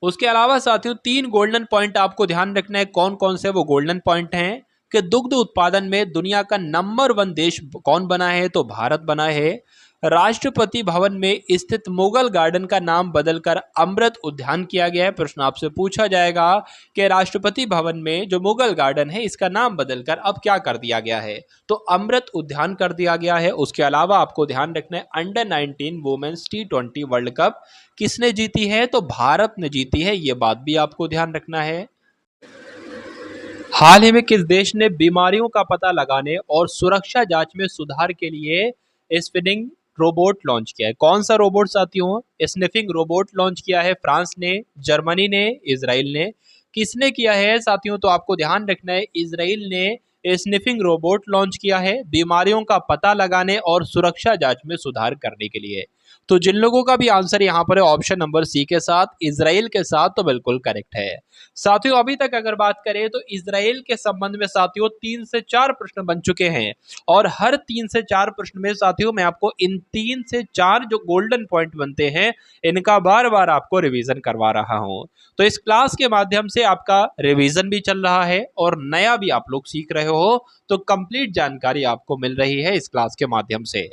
[SPEAKER 2] उसके अलावा साथियों 3 गोल्डन पॉइंट आपको ध्यान रखना है। कौन कौन से वो गोल्डन पॉइंट हैं कि दुग्ध उत्पादन में दुनिया का नंबर 1 देश कौन बना है? तो भारत बना है। राष्ट्रपति भवन में स्थित मुगल गार्डन का नाम बदलकर अमृत उद्यान किया गया है। प्रश्न आपसे पूछा जाएगा कि राष्ट्रपति भवन में जो मुगल गार्डन है इसका नाम बदलकर अब क्या कर दिया गया है? तो अमृत उद्यान कर दिया गया है। उसके अलावा आपको ध्यान रखना है under 19 women's T20 world cup किसने जीती है? तो भारत ने जीती है, ये बात भी आपको ध्यान रखना है। हाल ही में किस देश ने बीमारियों का पता लगाने और सुरक्षा जांच में सुधार के लिए स्निफिंग रोबोट लॉन्च किया है? कौन सा रोबोट साथियों? स्निफिंग रोबोट लॉन्च किया है। फ्रांस ने, जर्मनी ने, इजराइल ने, किसने किया है साथियों? तो आपको ध्यान रखना है इजराइल ने स्निफिंग रोबोट लॉन्च किया है बीमारियों का पता लगाने और सुरक्षा जांच में सुधार करने के लिए। तो जिन लोगों का भी आंसर यहाँ पर है ऑप्शन नंबर सी के साथ, इजराइल के साथ, तो बिल्कुल करेक्ट है। साथियों अभी तक अगर बात करें तो इजराइल के संबंध में साथियों 3 से 4 प्रश्न बन चुके हैं, और हर 3 से 4 प्रश्न में साथियों मैं आपको इन 3 से 4 जो गोल्डन पॉइंट बनते हैं इनका बार बार आपको रिवीजन करवा रहा हूं। तो इस क्लास के माध्यम से आपका रिवीजन भी चल रहा है और नया भी आप लोग सीख रहे हो, तो कंप्लीट जानकारी आपको मिल रही है इस क्लास के माध्यम से।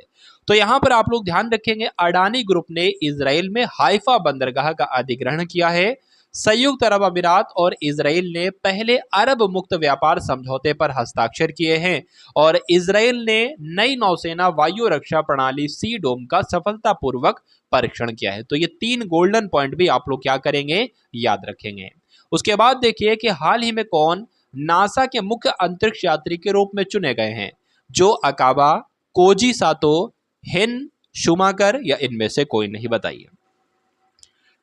[SPEAKER 2] तो यहां पर आप लोग ध्यान रखेंगे अडानी ग्रुप ने इजराइल में हाइफा बंदरगाह का अधिग्रहण किया है। संयुक्त अरब अमीरात और इजराइल ने पहले अरब मुक्त व्यापार समझौते पर हस्ताक्षर किए हैं, और इजराइल ने नई नौसेना वायु रक्षा प्रणाली सी डोम का सफलतापूर्वक परीक्षण किया है। तो ये 3 गोल्डन पॉइंट भी आप लोग क्या करेंगे? याद रखेंगे। उसके बाद देखिए कि हाल ही में कौन नासा के मुख्य अंतरिक्ष यात्री के रूप में चुने गए हैं? जो अकाबा, कोजी सातो, हेन शुमाकर या इनमें से कोई नहीं? बताइए।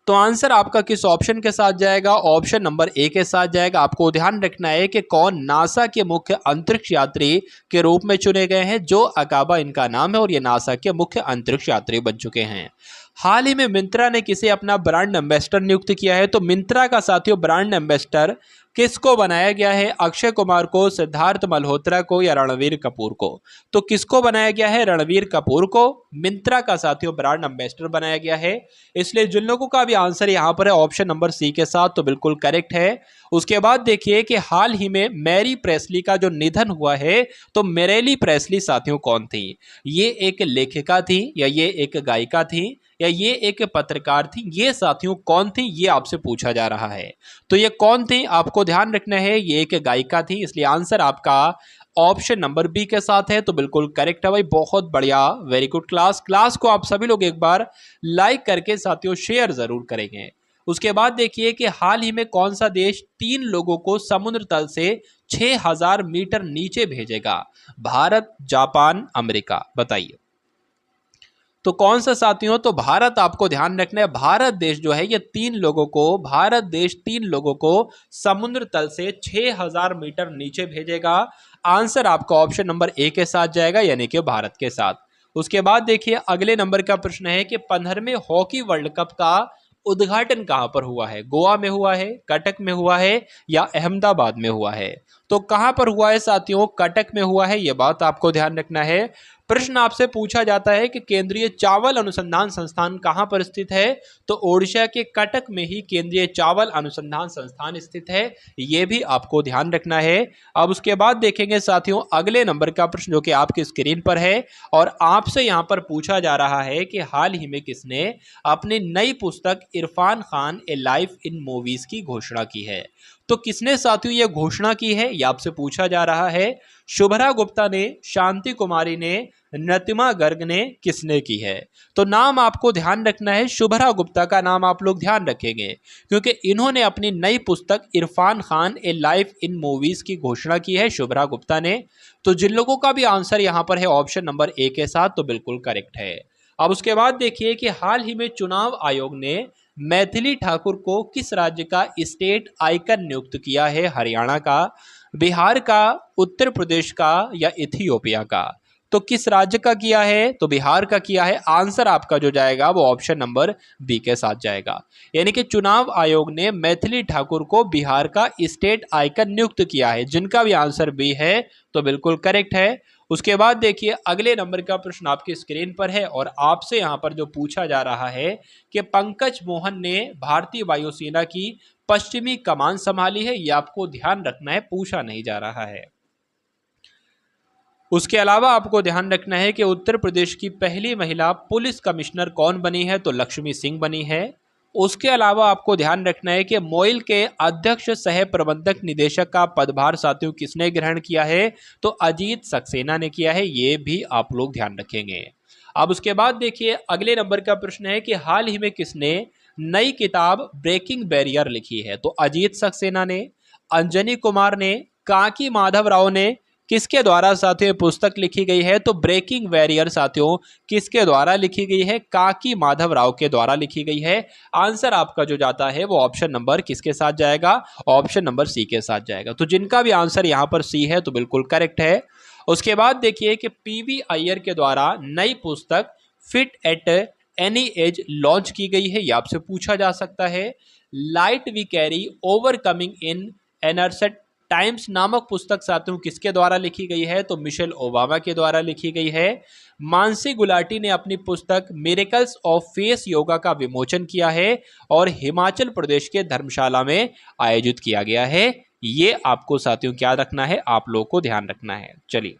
[SPEAKER 2] तो आंसर आपका किस ऑप्शन के साथ जाएगा? ऑप्शन नंबर ए के साथ जाएगा। आपको ध्यान रखना है कि कौन नासा के मुख्य अंतरिक्ष यात्री के रूप में चुने गए हैं। जो अकाबा इनका नाम है और ये नासा के मुख्य अंतरिक्ष यात्री बन चुके हैं। हाल ही में मिंत्रा ने किसे अपना ब्रांड एम्बेसडर नियुक्त किया है? तो मिंत्रा का साथियों ब्रांड एम्बेसडर किसको बनाया गया है? अक्षय कुमार को, सिद्धार्थ मल्होत्रा को या रणवीर कपूर को? तो किसको बनाया गया है? रणवीर कपूर को मिंत्रा का साथियों ब्रांड एम्बेसडर बनाया गया है। इसलिए जिन लोगों का भी आंसर यहां पर है ऑप्शन नंबर सी के साथ, तो बिल्कुल करेक्ट है। उसके बाद देखिए कि हाल ही में मैरी प्रेस्ली का जो निधन हुआ है, तो मेरेली प्रेस्ली साथियों कौन थी? ये एक लेखिका थी या ये एक गायिका थी या ये एक पत्रकार थी? ये साथियों कौन थी? ये आपसे पूछा जा रहा है। तो ये कौन थी? आपको ध्यान रखना है ये एक गायिका थी, इसलिए आंसर आपका ऑप्शन नंबर बी के साथ है, तो बिल्कुल करेक्ट है भाई, बहुत बढ़िया, वेरी गुड क्लास। क्लास को आप सभी लोग एक बार लाइक करके साथियों शेयर जरूर करेंगे। उसके बाद देखिए कि हाल ही में कौन सा देश 3 लोगों को समुद्र तल से 6000 मीटर नीचे भेजेगा? Bharat, Japan, America? बताइए। तो कौन सा साथियों? तो भारत आपको ध्यान रखना है। भारत देश जो है ये 3 लोगों को, भारत देश 3 लोगों को समुद्र तल से 6000 मीटर नीचे भेजेगा। आंसर आपका ऑप्शन नंबर ए के साथ जाएगा, यानी कि भारत के साथ। उसके बाद देखिए अगले नंबर का प्रश्न है कि 15वें हॉकी वर्ल्ड कप का उद्घाटन कहां पर हुआ है? गोवा में हुआ है, कटक में हुआ है या अहमदाबाद में हुआ है? तो कहां पर हुआ है साथियों? कटक में हुआ है, यह बात आपको ध्यान रखना है। प्रश्न आपसे पूछा जाता है कि केंद्रीय चावल अनुसंधान संस्थान कहां पर स्थित है? तो ओडिशा के कटक में ही केंद्रीय चावल अनुसंधान संस्थान स्थित है, यह भी आपको ध्यान रखना है। अब उसके बाद देखेंगे साथियों अगले नंबर का प्रश्न जो कि आपकी स्क्रीन पर है और आपसे यहां पर पूछा जा रहा है कि हाल ही में किसने अपनी नई पुस्तक इरफान खान ए लाइफ इन मूवीज की घोषणा की है? तो किसने साथियों यह घोषणा की है, यह आपसे पूछा जा रहा है। शुभ्रा गुप्ता ने, शांति कुमारी ने, नतिमा गर्ग ने, किसने की है? तो नाम आपको ध्यान रखना है, शुभ्रा गुप्ता का नाम आप लोग ध्यान रखेंगे क्योंकि इन्होंने अपनी नई पुस्तक इरफान खान ए लाइफ इन मूवीज की घोषणा की है, शुभ्रा गुप्ता ने। तो जिन लोगों का भी आंसर यहां पर है ऑप्शन नंबर ए के साथ, तो बिल्कुल करेक्ट है। अब उसके बाद देखिए कि हाल ही में चुनाव आयोग ने मैथिली ठाकुर को किस राज्य का स्टेट आइकन नियुक्त किया है? हरियाणा का, बिहार का, उत्तर प्रदेश का या इथियोपिया का? तो किस राज्य का किया है? तो बिहार का किया है। आंसर आपका जो जाएगा वो ऑप्शन नंबर बी के साथ जाएगा, यानी कि चुनाव आयोग ने मैथिली ठाकुर को बिहार का स्टेट आइकन नियुक्त किया है। जिनका भी आंसर बी है तो बिल्कुल करेक्ट है। उसके बाद देखिए अगले नंबर का प्रश्न आपकी स्क्रीन पर है और आपसे यहां पर जो पूछा जा रहा है कि पंकज मोहन ने भारतीय वायुसेना की पश्चिमी कमान संभाली है, यह आपको ध्यान रखना है, पूछा नहीं जा रहा है। उसके अलावा आपको ध्यान रखना है कि उत्तर प्रदेश की पहली महिला पुलिस कमिश्नर कौन बनी है? तो लक्ष्मी सिंह बनी है। उसके अलावा आपको ध्यान रखना है कि मोइल के अध्यक्ष सह प्रबंधक निदेशक का पदभार साथियों किसने ग्रहण किया है? तो अजीत सक्सेना ने किया है, ये भी आप लोग ध्यान रखेंगे। अब उसके बाद देखिए अगले नंबर का प्रश्न है कि हाल ही में किसने नई किताब ब्रेकिंग बैरियर लिखी है? तो अजीत सक्सेना ने, अंजनी कुमार ने, काकी माधव राव ने, किसके द्वारा साथियों पुस्तक लिखी गई है? तो ब्रेकिंग बैरियर साथियों किसके द्वारा लिखी गई है? काकी माधव राव के द्वारा लिखी गई है। आंसर आपका जो जाता है वो ऑप्शन नंबर किसके साथ जाएगा? ऑप्शन नंबर सी के साथ जाएगा। तो जिनका भी आंसर यहां पर सी है तो बिल्कुल करेक्ट है। उसके बाद देखिए कि पीवी अय्यर के द्वारा नई पुस्तक fit at any age launch की गई है, यह आपसे पूछा जा सकता है। Light we carry overcoming in एनर्सेट टाइम्स नामक पुस्तक साथियों किसके द्वारा लिखी गई है? तो मिशेल ओबामा के द्वारा लिखी गई है। मानसी गुलाटी ने अपनी पुस्तक मिरेकल्स ऑफ फेस योगा का विमोचन किया है और हिमाचल प्रदेश के धर्मशाला में आयोजित किया गया है। ये आपको साथियों क्या रखना है? आप लोगों को ध्यान रखना है। चलिए,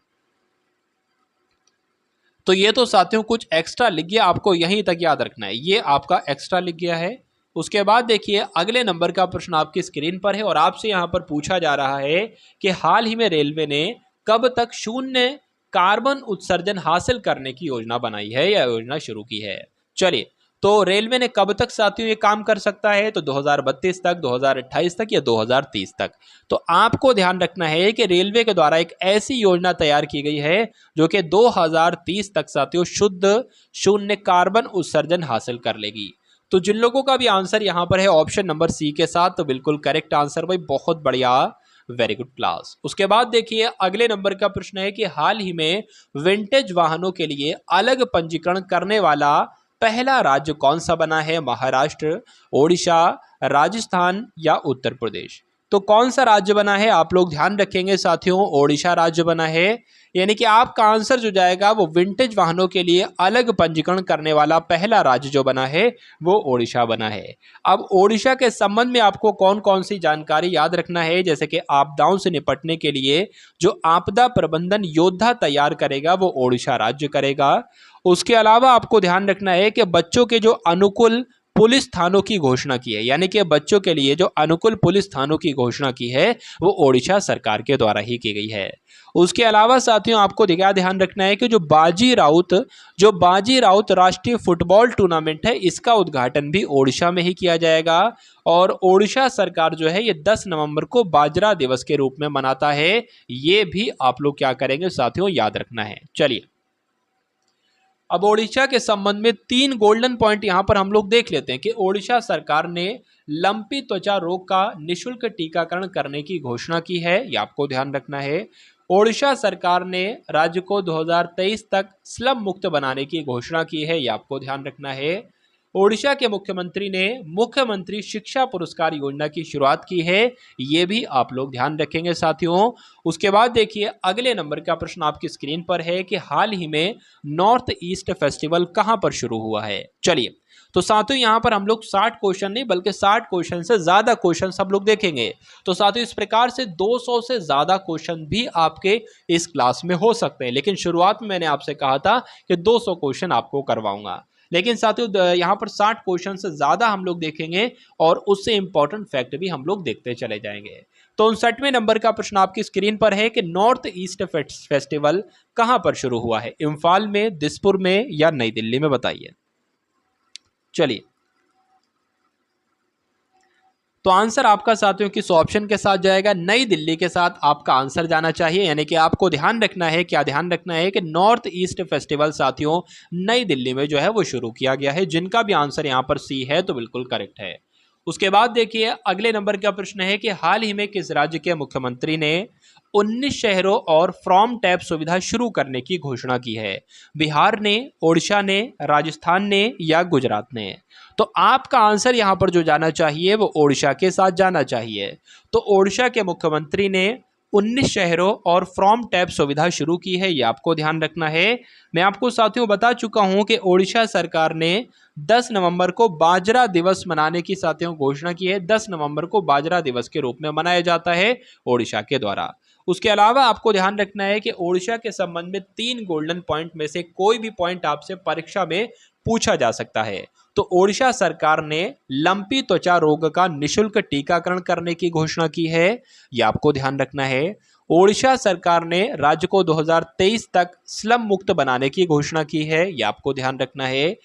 [SPEAKER 2] तो ये तो साथियों कुछ एक्स्ट्रा लिख गया, आपको यहीं तक याद रखना है, ये आपका एक्स्ट्रा लिख गया है। उसके बाद देखिए अगले नंबर का प्रश्न आपकी स्क्रीन पर है और आपसे यहां पर पूछा जा रहा है कि हाल ही में रेलवे ने कब तक शून्य कार्बन उत्सर्जन हासिल करने की योजना बनाई है या योजना शुरू की है? चलिए, तो रेलवे ने कब तक साथियों ये काम कर सकता है? तो 2032 तक, 2028 तक या 2030 तक? तो आपको ध्यान रखना है कि रेलवे के द्वारा एक ऐसी योजना तैयार की गई है जो कि 2030 तक साथियों शुद्ध शून्य कार्बन उत्सर्जन हासिल कर लेगी। तो जिन लोगों का भी आंसर यहां पर है ऑप्शन नंबर सी के साथ, तो बिल्कुल करेक्ट आंसर भाई, बहुत बढ़िया, वेरी गुड क्लास। उसके बाद देखिए अगले नंबर का प्रश्न है कि हाल ही में विंटेज वाहनों के लिए अलग पंजीकरण करने वाला पहला राज्य कौन सा बना है? महाराष्ट्र, ओडिशा, राजस्थान या उत्तर प्रदेश? तो कौन सा राज्य बना है? आप लोग ध्यान रखेंगे साथियों, ओडिशा राज्य बना है, यानी कि आपका आंसर जो जाएगा वो विंटेज वाहनों के लिए अलग पंजीकरण करने वाला पहला राज्य जो बना है वो ओडिशा बना है। अब ओडिशा के संबंध में आपको कौन कौन सी जानकारी याद रखना है? जैसे कि आपदाओं से निपटने के लिए जो आपदा प्रबंधन योद्धा तैयार करेगा वो ओडिशा राज्य करेगा। उसके अलावा आपको ध्यान रखना है कि बच्चों के जो अनुकूल पुलिस थानों की घोषणा की है, यानी कि बच्चों के लिए जो अनुकूल पुलिस थानों की घोषणा की है वो ओडिशा सरकार के द्वारा ही की गई है। उसके अलावा साथियों आपको क्या ध्यान रखना है कि जो बाजी राउत राष्ट्रीय फुटबॉल टूर्नामेंट है इसका उद्घाटन भी ओडिशा में ही किया जाएगा और ओडिशा सरकार जो है ये 10 नवंबर को बाजरा दिवस के रूप में मनाता है। ये भी आप लोग क्या करेंगे साथियों, याद रखना है। चलिए, अब ओडिशा के संबंध में 3 गोल्डन पॉइंट यहां पर हम लोग देख लेते हैं कि ओडिशा सरकार ने लंपी त्वचा रोग का निशुल्क टीकाकरण करने की घोषणा की है, ये आपको ध्यान रखना है। ओडिशा सरकार ने राज्य को 2023 तक स्लम मुक्त बनाने की घोषणा की है, ये आपको ध्यान रखना है। ओडिशा के मुख्यमंत्री ने मुख्यमंत्री शिक्षा पुरस्कार योजना की शुरुआत की है, ये भी आप लोग ध्यान रखेंगे साथियों। उसके बाद देखिए अगले नंबर का प्रश्न आपकी स्क्रीन पर है कि हाल ही में नॉर्थ ईस्ट फेस्टिवल कहां पर शुरू हुआ है। चलिए, तो साथियों यहां पर हम लोग 60 क्वेश्चन नहीं बल्कि 60 क्वेश्चन से ज्यादा क्वेश्चन सब लोग देखेंगे। तो साथियों इस प्रकार से 200 से ज्यादा क्वेश्चन भी आपके इस क्लास में हो सकते हैं, लेकिन शुरुआत में मैंने आपसे कहा था कि 200 क्वेश्चन आपको करवाऊंगा, लेकिन साथियों यहाँ पर 60 क्वेश्चन से ज्यादा हम लोग देखेंगे और उससे इंपॉर्टेंट फैक्ट भी हम लोग देखते चले जाएंगे। तो 59वें नंबर का प्रश्न आपकी स्क्रीन पर है कि नॉर्थ ईस्ट फेस्टिवल कहां पर शुरू हुआ है, इम्फाल में, दिसपुर में या नई दिल्ली में, बताइए। चलिए, तो आंसर आपका साथियों किस ऑप्शन के साथ जाएगा, नई दिल्ली के साथ आपका आंसर जाना चाहिए। यानी कि आपको ध्यान रखना है, क्या ध्यान रखना है कि नॉर्थ ईस्ट फेस्टिवल साथियों नई दिल्ली में जो है वो शुरू किया गया है। जिनका भी आंसर यहां पर सी है तो बिल्कुल करेक्ट है। उसके बाद देखिए अगले नंबर का प्रश्न है कि हाल ही में किस राज्य के मुख्यमंत्री ने 19 शहरों और फ्रॉम टैप सुविधा शुरू करने की घोषणा की है, बिहार ने, ओडिशा ने, राजस्थान ने या गुजरात ने। तो आपका आंसर यहां पर जो जाना चाहिए वो ओडिशा के साथ जाना चाहिए। तो ओडिशा के मुख्यमंत्री ने 19 शहरों और फ्रॉम टैप सुविधा शुरू की है, ये आपको ध्यान रखना है। मैं आपको साथियों बता चुका हूं कि ओडिशा सरकार ने 10 नवंबर को बाजरा दिवस मनाने की साथियों घोषणा की है। 10 नवंबर को बाजरा दिवस के रूप में मनाया जाता है ओडिशा के द्वारा। उसके अलावा आपको ध्यान रखना है कि ओडिशा के संबंध में 3 गोल्डन पॉइंट में से कोई भी पॉइंट आपसे परीक्षा में पूछा जा सकता है। तो ओडिशा सरकार ने लंपी त्वचा रोग का निशुल्क टीकाकरण करने की घोषणा की है, यह आपको ध्यान रखना है। ओडिशा सरकार ने राज्य को 2023 तक स्लम मुक्त बनाने की घोषणा की है, यह आपको ध्यान रखना है।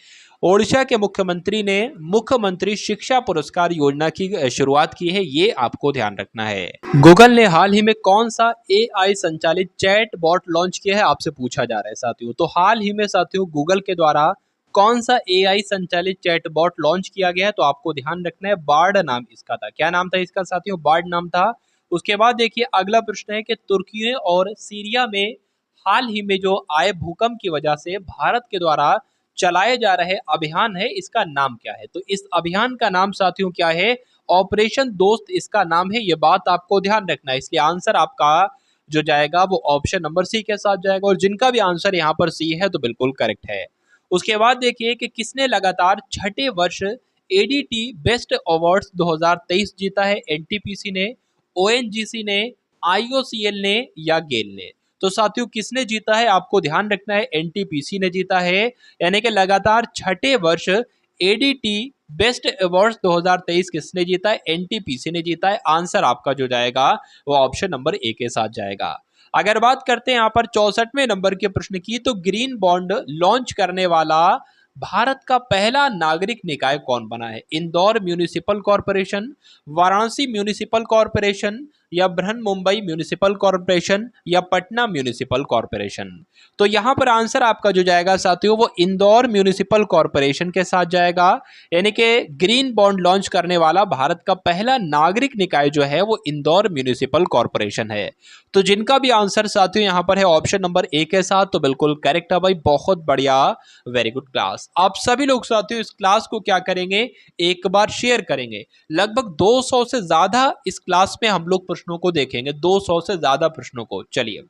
[SPEAKER 2] ओडिशा के मुख्यमंत्री ने मुख्यमंत्री शिक्षा पुरस्कार योजना की शुरुआत की है, ये आपको ध्यान रखना है। गूगल ने हाल ही में कौन सा एआई संचालित चैट बॉट लॉन्च किया है, आपसे पूछा जा रहा है साथियों। तो हाल ही में साथियों गूगल के द्वारा कौन सा एआई संचालित चैट बॉट लॉन्च किया गया है, तो आपको ध्यान रखना है बार्ड नाम इसका था। क्या नाम था इसका साथियों, बार्ड नाम था। उसके बाद देखिए अगला प्रश्न है कि तुर्की और सीरिया में हाल ही में जो आए भूकंप की वजह से भारत के द्वारा चलाए जा रहे अभियान है, इसका नाम क्या है। तो इस अभियान का नाम साथियों क्या है, ऑपरेशन दोस्त इसका नाम है, ये बात आपको ध्यान रखना है। इसलिए आंसर आपका जो जाएगा वो ऑप्शन नंबर सी के साथ जाएगा, और जिनका भी आंसर यहाँ पर सी है तो बिल्कुल करेक्ट है। उसके बाद देखिए कि किसने लगातार छठे वर्ष एडीटी बेस्ट अवार्ड्स 2023 जीता है, एनटीपीसी ने, ओएनजीसी ने, आईओसीएल ने या गेल ने। तो साथियों किसने जीता है, आपको ध्यान रखना है एनटीपीसी ने जीता है। यानी कि लगातार छठे वर्ष एडीटी बेस्ट अवार्ड्स 2023 किसने जीता है, एनटीपीसी ने जीता है। आंसर आपका जो जाएगा वो ऑप्शन नंबर ए के साथ जाएगा। अगर बात करते हैं यहाँ पर 64वें नंबर के प्रश्न की, तो ग्रीन बॉन्ड लॉन्च करने वाला भारत का पहला नागरिक निकाय कौन बना है, Indore municipal corporation, Varanasi municipal corporation या बृहन मुंबई म्यूनिसिपल कॉरपोरेशन या पटना म्यूनिसिपल कॉरपोरेशन। तो यहां पर आंसर आपका जो जाएगा साथियों वो इंदौर म्यूनिसिपल कॉरपोरेशन के साथ जाएगा। यानी कि ग्रीन बॉन्ड लॉन्च करने वाला भारत का पहला नागरिक निकाय जो है वो इंदौर म्यूनिसिपल कॉरपोरेशन है। तो जिनका भी आंसर साथियों यहां पर है ऑप्शन नंबर ए के साथ, तो बिल्कुल करेक्ट है भाई, बहुत बढ़िया, वेरी गुड क्लास। आप सभी लोग साथियों इस क्लास को क्या करेंगे, एक बार शेयर करेंगे। लगभग 200 से ज्यादा इस क्लास में हम लोग प्रश्नों को देखेंगे, 200 से ज्यादा प्रश्नों को। चलिए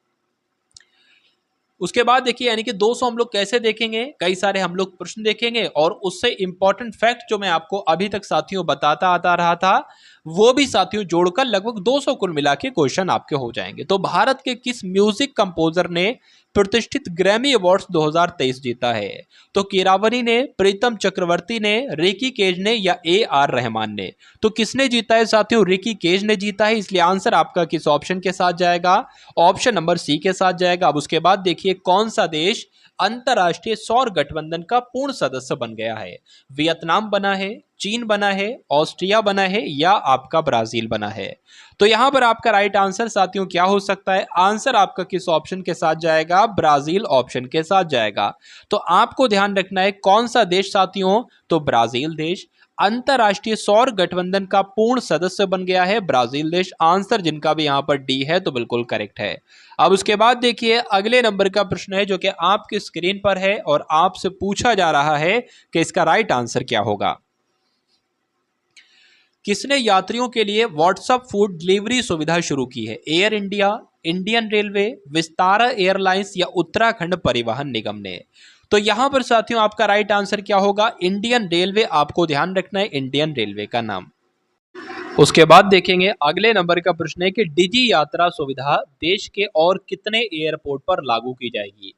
[SPEAKER 2] उसके बाद देखिए यानी कि 200 हम लोग कैसे देखेंगे, कई सारे हम लोग प्रश्न देखेंगे और उससे इंपॉर्टेंट फैक्ट जो मैं आपको अभी तक साथियों बताता आता रहा था वो भी साथियों जोड़कर लगभग 200 कुल मिला के क्वेश्चन आपके हो जाएंगे। तो भारत के किस म्यूजिक कंपोजर ने प्रतिष्ठित ग्रैमी अवार्ड्स 2023 जीता है, तो कीरावनी ने, प्रीतम चक्रवर्ती ने, रिकी केज ने या AR रहमान ने। तो किसने जीता है साथियों, रिकी केज ने जीता है, इसलिए आंसर आपका किस ऑप्शन के साथ जाएगा, ऑप्शन नंबर सी के साथ जाएगा। अब उसके बाद देखिए कौन सा देश अंतरराष्ट्रीय सौर गठबंधन का पूर्ण सदस्य बन गया है, वियतनाम बना है, चीन बना है, ऑस्ट्रिया बना है या आपका ब्राजील बना है। तो यहां पर आपका राइट आंसर साथियों क्या हो सकता है, आंसर आपका किस ऑप्शन के साथ जाएगा, ब्राजील ऑप्शन के साथ जाएगा। तो आपको ध्यान रखना है कौन सा देश साथियों, तो ब्राजील देश। अंतरराष्ट्रीय सौर गठबंधन का पूर्ण सदस्य बन गया है? ब्राजील देश। आंसर जिनका भी यहां पर डी है तो बिल्कुल करेक्ट है। अब उसके बाद देखिए अगले नंबर का प्रश्न है जो कि आपकी स्क्रीन पर है और आपसे पूछा जा रहा है कि इसका राइट आंसर क्या होगा। किसने यात्रियों के लिए व्हाट्सएप फूड डिलीवरी सुविधा शुरू की है? Air India, Indian railway, Vistara airlines या उत्तराखंड परिवहन निगम ने? तो यहां पर साथियों आपका राइट आंसर क्या होगा? Indian railway. आपको ध्यान रखना है इंडियन रेलवे का नाम। उसके बाद देखेंगे अगले नंबर का प्रश्न है कि डिजी यात्रा सुविधा देश के और कितने एयरपोर्ट पर लागू की जाएगी?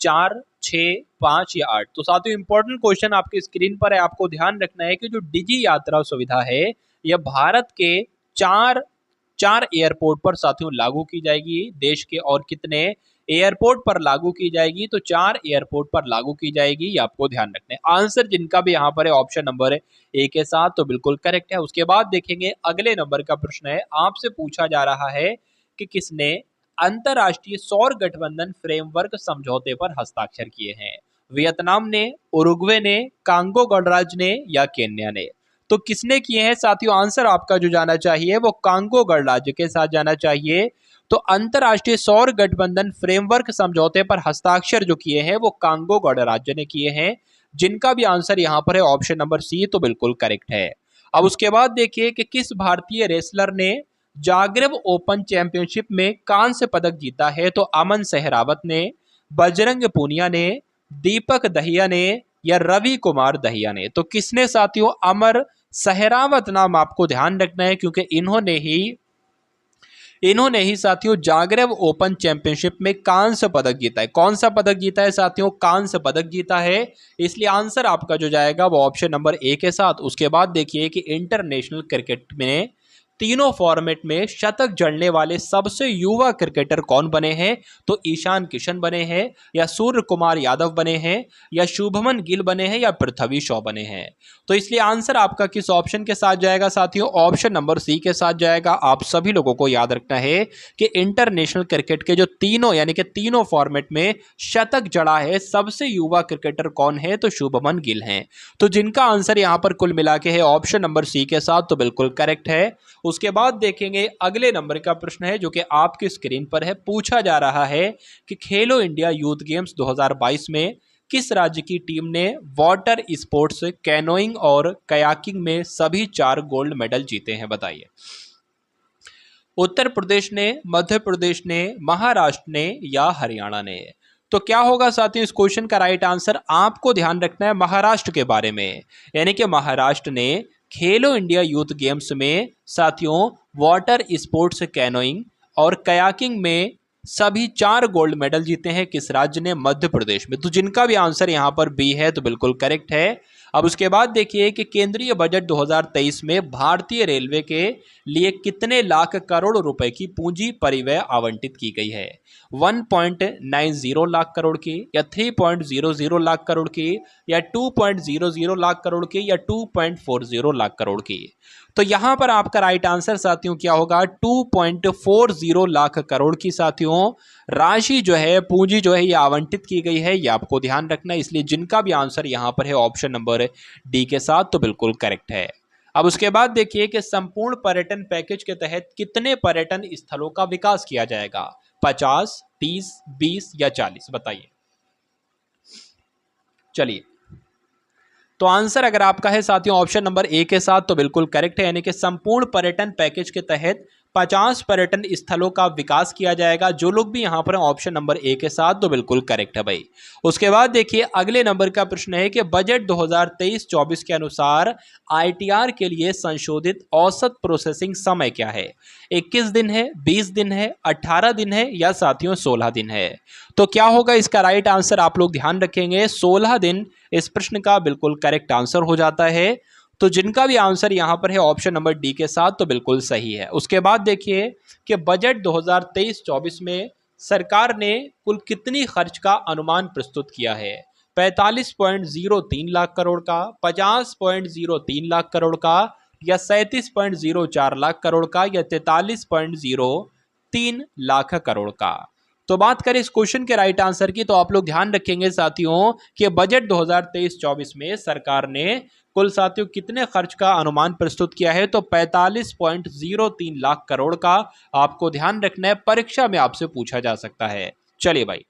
[SPEAKER 2] 4, 6, 5 या 8? तो साथियों इंपॉर्टेंट क्वेश्चन आपकी स्क्रीन पर है। आपको ध्यान रखना है कि जो डिजी यात्रा सुविधा है यह भारत के चार एयरपोर्ट पर साथियों लागू की जाएगी। देश के और कितने एयरपोर्ट पर लागू की जाएगी? तो 4 एयरपोर्ट पर लागू की जाएगी, ये आपको ध्यान रखना है। आंसर जिनका भी यहाँ पर है ऑप्शन नंबर ए के साथ तो बिल्कुल करेक्ट है। उसके बाद देखेंगे अगले नंबर का प्रश्न है, आपसे पूछा जा रहा है कि किसने अंतरराष्ट्रीय सौर गठबंधन फ्रेमवर्क समझौते पर हस्ताक्षर किए हैं? वियतनाम ने, उरुग्वे ने, कांगो गणराज्य ने या केन्या ने? तो किसने किए हैं साथियों? आंसर आपका जो जाना चाहिए वो कांगो गणराज्य के साथ जाना चाहिए। तो अंतरराष्ट्रीय सौर गठबंधन फ्रेमवर्क समझौते पर हस्ताक्षर जो किए हैं वो कांगो गणराज्य ने किए हैं, जिनका भी आंसर यहां पर है ऑप्शन नंबर सी तो बिल्कुल करेक्ट है। अब उसके बाद देखिए कि किस भारतीय रेसलर ने जागरेब ओपन चैंपियनशिप में कांस्य पदक जीता है? तो अमन सहरावत ने, बजरंग पूनिया ने, दीपक दहिया ने या रवि कुमार दहिया ने? तो किसने साथियों? अमर सहरावत नाम आपको ध्यान रखना है क्योंकि इन्होंने ही साथियों जागरेब ओपन चैंपियनशिप में कांस्य पदक जीता है। कौन सा पदक जीता है साथियों? कांस्य पदक जीता है। इसलिए आंसर आपका जो जाएगा वो ऑप्शन नंबर ए के साथ। उसके बाद देखिए कि इंटरनेशनल क्रिकेट में तीनों फॉर्मेट में शतक जड़ने वाले सबसे युवा क्रिकेटर कौन बने हैं? तो ईशान किशन बने हैं या सूर्य कुमार यादव बने हैं या शुभमन गिल बने हैं या पृथ्वी शॉ बने हैं? तो इसलिए आंसर आपका किस ऑप्शन के साथ जाएगा साथियों? ऑप्शन नंबर सी के साथ जाएगा। आप सभी लोगों को याद रखना है कि इंटरनेशनल क्रिकेट के जो तीनों यानी कि तीनों फॉर्मेट में शतक जड़ा है सबसे युवा क्रिकेटर कौन है? तो शुभमन गिल हैं। तो जिनका आंसर यहां पर कुल मिला के है ऑप्शन नंबर सी के साथ तो बिल्कुल करेक्ट है। उसके बाद देखेंगे अगले नंबर का प्रश्न है जो कि आपकी स्क्रीन पर है। पूछा जा रहा है कि खेलो इंडिया यूथ गेम्स 2022 में किस राज्य की टीम ने वाटर स्पोर्ट्स, कैनोइंग और कयाकिंग में सभी 4 गोल्ड मेडल जीते हैं? बताइए। उत्तर प्रदेश ने, मध्य प्रदेश ने, महाराष्ट्र ने या हरियाणा ने? तो क्या होगा साथियों इस क्वेश्चन का राइट आंसर? आपको ध्यान रखना है महाराष्ट्र के बारे में, यानी कि महाराष्ट्र ने खेलो इंडिया यूथ गेम्स में साथियों वाटर स्पोर्ट्स, कैनोइंग और कयाकिंग में सभी 4 गोल्ड मेडल जीते हैं। किस राज्य ने? मध्य प्रदेश में। तो जिनका भी आंसर यहां पर बी है तो बिल्कुल करेक्ट है। अब उसके बाद देखिए कि केंद्रीय बजट 2023 में भारतीय रेलवे के लिए कितने लाख करोड़ रुपए की पूंजी परिव्यय आवंटित की गई है? 1.90 लाख करोड़ की या 3.00 लाख करोड़ की या 2.00 लाख करोड़ की या 2.40 लाख करोड़ की? तो यहां पर आपका राइट आंसर साथियों क्या होगा? 2.40 लाख करोड़ की साथियों राशि जो है, पूंजी जो है ये आवंटित की गई है, ये आपको ध्यान रखना है। इसलिए जिनका भी आंसर यहां पर है ऑप्शन नंबर डी के साथ तो बिल्कुल करेक्ट है। अब उसके बाद देखिए कि संपूर्ण पर्यटन पैकेज के तहत कितने पर्यटन स्थलों का विकास किया जाएगा? 50, 30, 20 या 40? बताइए। चलिए, तो आंसर अगर आपका है साथियों ऑप्शन नंबर ए के साथ तो बिल्कुल करेक्ट है, यानी कि संपूर्ण पर्यटन पैकेज के तहत 50 पर्यटन स्थलों का विकास किया जाएगा। जो लोग भी यहां पर ऑप्शन नंबर ए के साथ तो बिल्कुल करेक्ट है भाई। उसके बाद देखिए अगले नंबर का प्रश्न है कि बजट 2023-24 के अनुसार आईटीआर के लिए संशोधित औसत प्रोसेसिंग समय क्या है? 21 दिन है, 20 दिन है, 18 दिन है या साथियों 16 दिन है? तो क्या होगा इसका राइट आंसर? आप लोग ध्यान रखेंगे 16 दिन इस प्रश्न का बिल्कुल करेक्ट आंसर हो जाता है। तो जिनका भी आंसर यहां पर है ऑप्शन नंबर डी के साथ तो बिल्कुल सही है। उसके बाद देखिए कि बजट 2023-24 में सरकार ने कुल कितनी खर्च का अनुमान प्रस्तुत किया है? 45.03 लाख करोड़ का, 50.03 लाख करोड़ का या 37.04 लाख करोड़ का या 43.03 लाख करोड़ का? तो बात करें इस क्वेश्चन के राइट आंसर की, तो आप लोग ध्यान रखेंगे साथियों कि बजट 2023-24 में सरकार ने कुल साथियों कितने खर्च का अनुमान प्रस्तुत किया है, तो 45.03 लाख करोड़ का आपको ध्यान रखना है, परीक्षा में आपसे पूछा जा सकता है। चलिए भाई,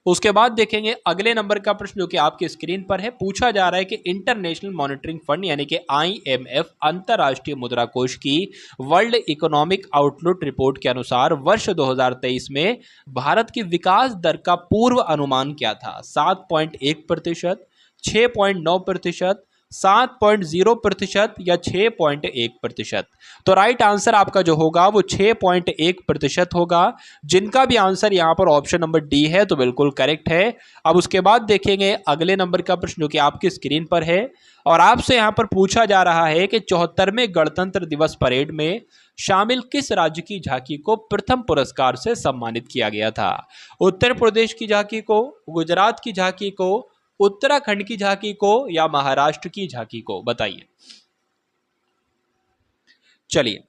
[SPEAKER 2] उसके बाद देखेंगे अगले नंबर का प्रश्न जो कि आपकी स्क्रीन पर है। पूछा जा रहा है कि इंटरनेशनल मॉनेटरी फंड यानी कि IMF अंतरराष्ट्रीय मुद्रा कोष की वर्ल्ड इकोनॉमिक आउटलुक रिपोर्ट के अनुसार वर्ष 2023 में भारत की विकास दर का पूर्व अनुमान क्या था? 7.1%, 6.9%, 7.0% या 6.1%? तो राइट आंसर आपका जो होगा वो 6.1% होगा। जिनका भी आंसर यहां पर ऑप्शन नंबर डी है तो बिल्कुल करेक्ट है। अब उसके बाद देखेंगे अगले नंबर का प्रश्न जो कि आपकी स्क्रीन पर है और आपसे यहां पर पूछा जा रहा है कि 74वें गणतंत्र दिवस परेड में शामिल किस राज्य की झांकी को प्रथम पुरस्कार से सम्मानित किया गया था? उत्तर प्रदेश की झांकी को, गुजरात की झांकी को, उत्तराखंड की झांकी को या महाराष्ट्र की झांकी को? बताइए। चलिए,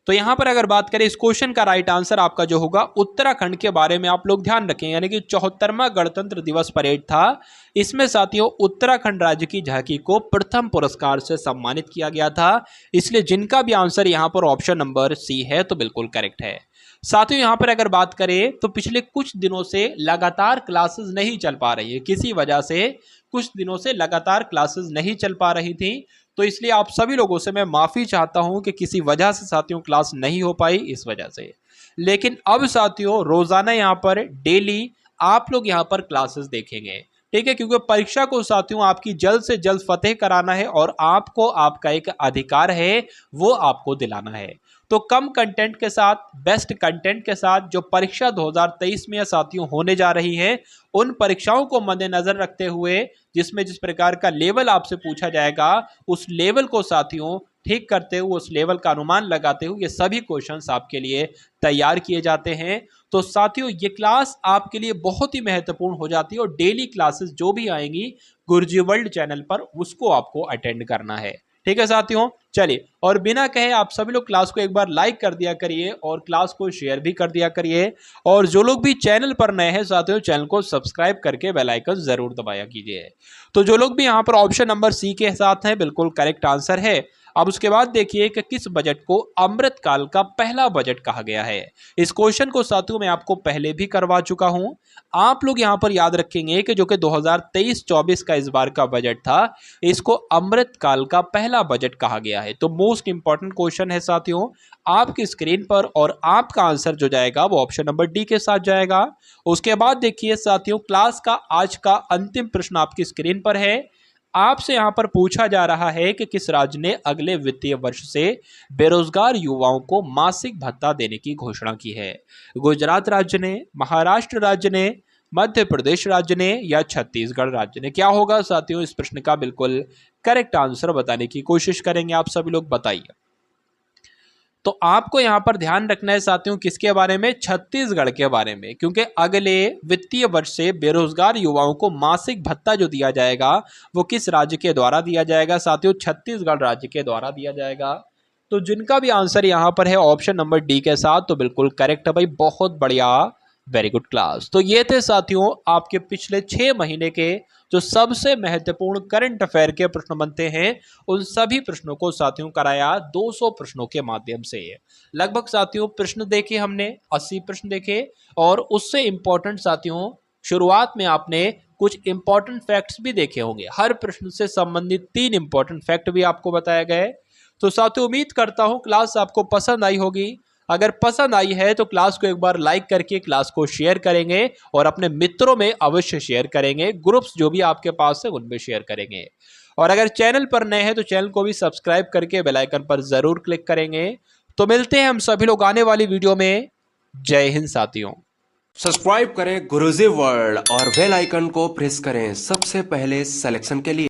[SPEAKER 2] तो यहां पर अगर बात करें इस क्वेश्चन का राइट आंसर आपका जो होगा उत्तराखंड के बारे में आप लोग ध्यान रखें, यानी कि 74वां गणतंत्र दिवस परेड था, इसमें साथियों उत्तराखंड राज्य की झांकी को प्रथम पुरस्कार से सम्मानित किया गया था। इसलिए जिनका भी आंसर यहां पर ऑप्शन नंबर सी है तो बिल्कुल करेक्ट है। साथियों यहां पर अगर बात करें तो पिछले कुछ दिनों से लगातार क्लासेस नहीं चल पा रही है, किसी वजह से कुछ दिनों से लगातार क्लासेस नहीं चल पा रही थी, तो इसलिए आप सभी लोगों से मैं माफी चाहता हूं कि किसी वजह से साथियों क्लास नहीं हो पाई इस वजह से। लेकिन अब साथियों रोजाना यहां पर डेली आप लोग यहां पर क्लासेस देखेंगे, ठीक है, क्योंकि परीक्षा को साथियों आपकी जल्द से जल्द फतेह कराना है और आपको आपका एक अधिकार है वो आपको दिलाना है। तो कम कंटेंट के साथ, बेस्ट कंटेंट के साथ जो परीक्षा 2023 में साथियों होने जा रही है, उन परीक्षाओं को मद्देनजर रखते हुए जिसमें जिस प्रकार का लेवल आपसे पूछा जाएगा उस लेवल को साथियों ठीक करते हुए, उस लेवल का अनुमान लगाते हुए ये सभी क्वेश्चंस आपके लिए तैयार किए जाते हैं। तो साथियों ये क्लास आपके लिए बहुत ही महत्वपूर्ण हो जाती है और डेली क्लासेस जो भी आएंगी गुरुजी वर्ल्ड चैनल पर उसको आपको अटेंड करना है, ठीक है साथियों। चलिए, और बिना कहे आप सभी लोग क्लास को एक बार लाइक कर दिया करिए और क्लास को शेयर भी कर दिया करिए, और जो लोग भी चैनल पर नए हैं साथियों चैनल को सब्सक्राइब करके बेल आइकन जरूर दबाया कीजिए। तो जो लोग भी यहाँ पर ऑप्शन नंबर सी के साथ हैं बिल्कुल करेक्ट आंसर है। अब उसके बाद देखिए कि किस बजट को अमृतकाल का पहला बजट कहा गया है। इस क्वेश्चन को साथियों मैं आपको पहले भी करवा चुका हूं, आप लोग यहां पर याद रखेंगे कि जो कि 2023-24 का इस बार का बजट था, इसको अमृतकाल का पहला बजट कहा गया है। तो मोस्ट इंपॉर्टेंट क्वेश्चन है साथियों आपकी स्क्रीन पर, और आपका आंसर जो जाएगा वो ऑप्शन नंबर डी के साथ जाएगा। उसके बाद देखिए साथियों क्लास का आज का अंतिम प्रश्न आपकी स्क्रीन पर है। आपसे यहां पर पूछा जा रहा है कि किस राज्य ने अगले वित्तीय वर्ष से बेरोजगार युवाओं को मासिक भत्ता देने की घोषणा की है? गुजरात राज्य ने, महाराष्ट्र राज्य ने, मध्य प्रदेश राज्य ने या छत्तीसगढ़ राज्य ने? क्या होगा साथियों इस प्रश्न का बिल्कुल करेक्ट आंसर बताने की कोशिश करेंगे आप सभी लोग, बताइए। तो आपको यहां पर ध्यान रखना है साथियों किसके बारे में? छत्तीसगढ़ के बारे में, क्योंकि अगले वित्तीय वर्ष से बेरोजगार युवाओं को मासिक भत्ता जो दिया जाएगा वो किस राज्य के द्वारा दिया जाएगा साथियों? छत्तीसगढ़ राज्य के द्वारा दिया जाएगा। तो जिनका भी आंसर यहां पर है ऑप्शन नंबर डी के साथ तो बिल्कुल करेक्ट है भाई, बहुत बढ़िया, वेरी गुड क्लास। तो ये थे साथियों आपके पिछले 6 महीने के जो सबसे महत्वपूर्ण करंट अफेयर के प्रश्न बनते हैं, उन सभी प्रश्नों को साथियों कराया 200 प्रश्नों के माध्यम से। लगभग साथियों प्रश्न देखे हमने 80 प्रश्न देखे, और उससे इंपॉर्टेंट साथियों शुरुआत में आपने कुछ इंपॉर्टेंट फैक्ट्स भी देखे होंगे। हर प्रश्न से संबंधित 3 इंपॉर्टेंट फैक्ट भी आपको बताया गए। तो साथियों उम्मीद करता हूं क्लास आपको पसंद आई होगी। अगर पसंद आई है तो क्लास को एक बार लाइक करके क्लास को शेयर करेंगे और अपने मित्रों में अवश्य शेयर करेंगे, ग्रुप्स जो भी आपके पास है उनमें शेयर करेंगे। और अगर चैनल पर नए हैं तो चैनल को भी सब्सक्राइब करके बेल आइकन पर जरूर क्लिक करेंगे। तो मिलते हैं हम सभी लोग आने वाली वीडियो में। जय हिंद साथियों।
[SPEAKER 1] सब्सक्राइब करें गुरुजी वर्ल्ड और बेल आइकन को प्रेस करें सबसे पहले सिलेक्शन के लिए।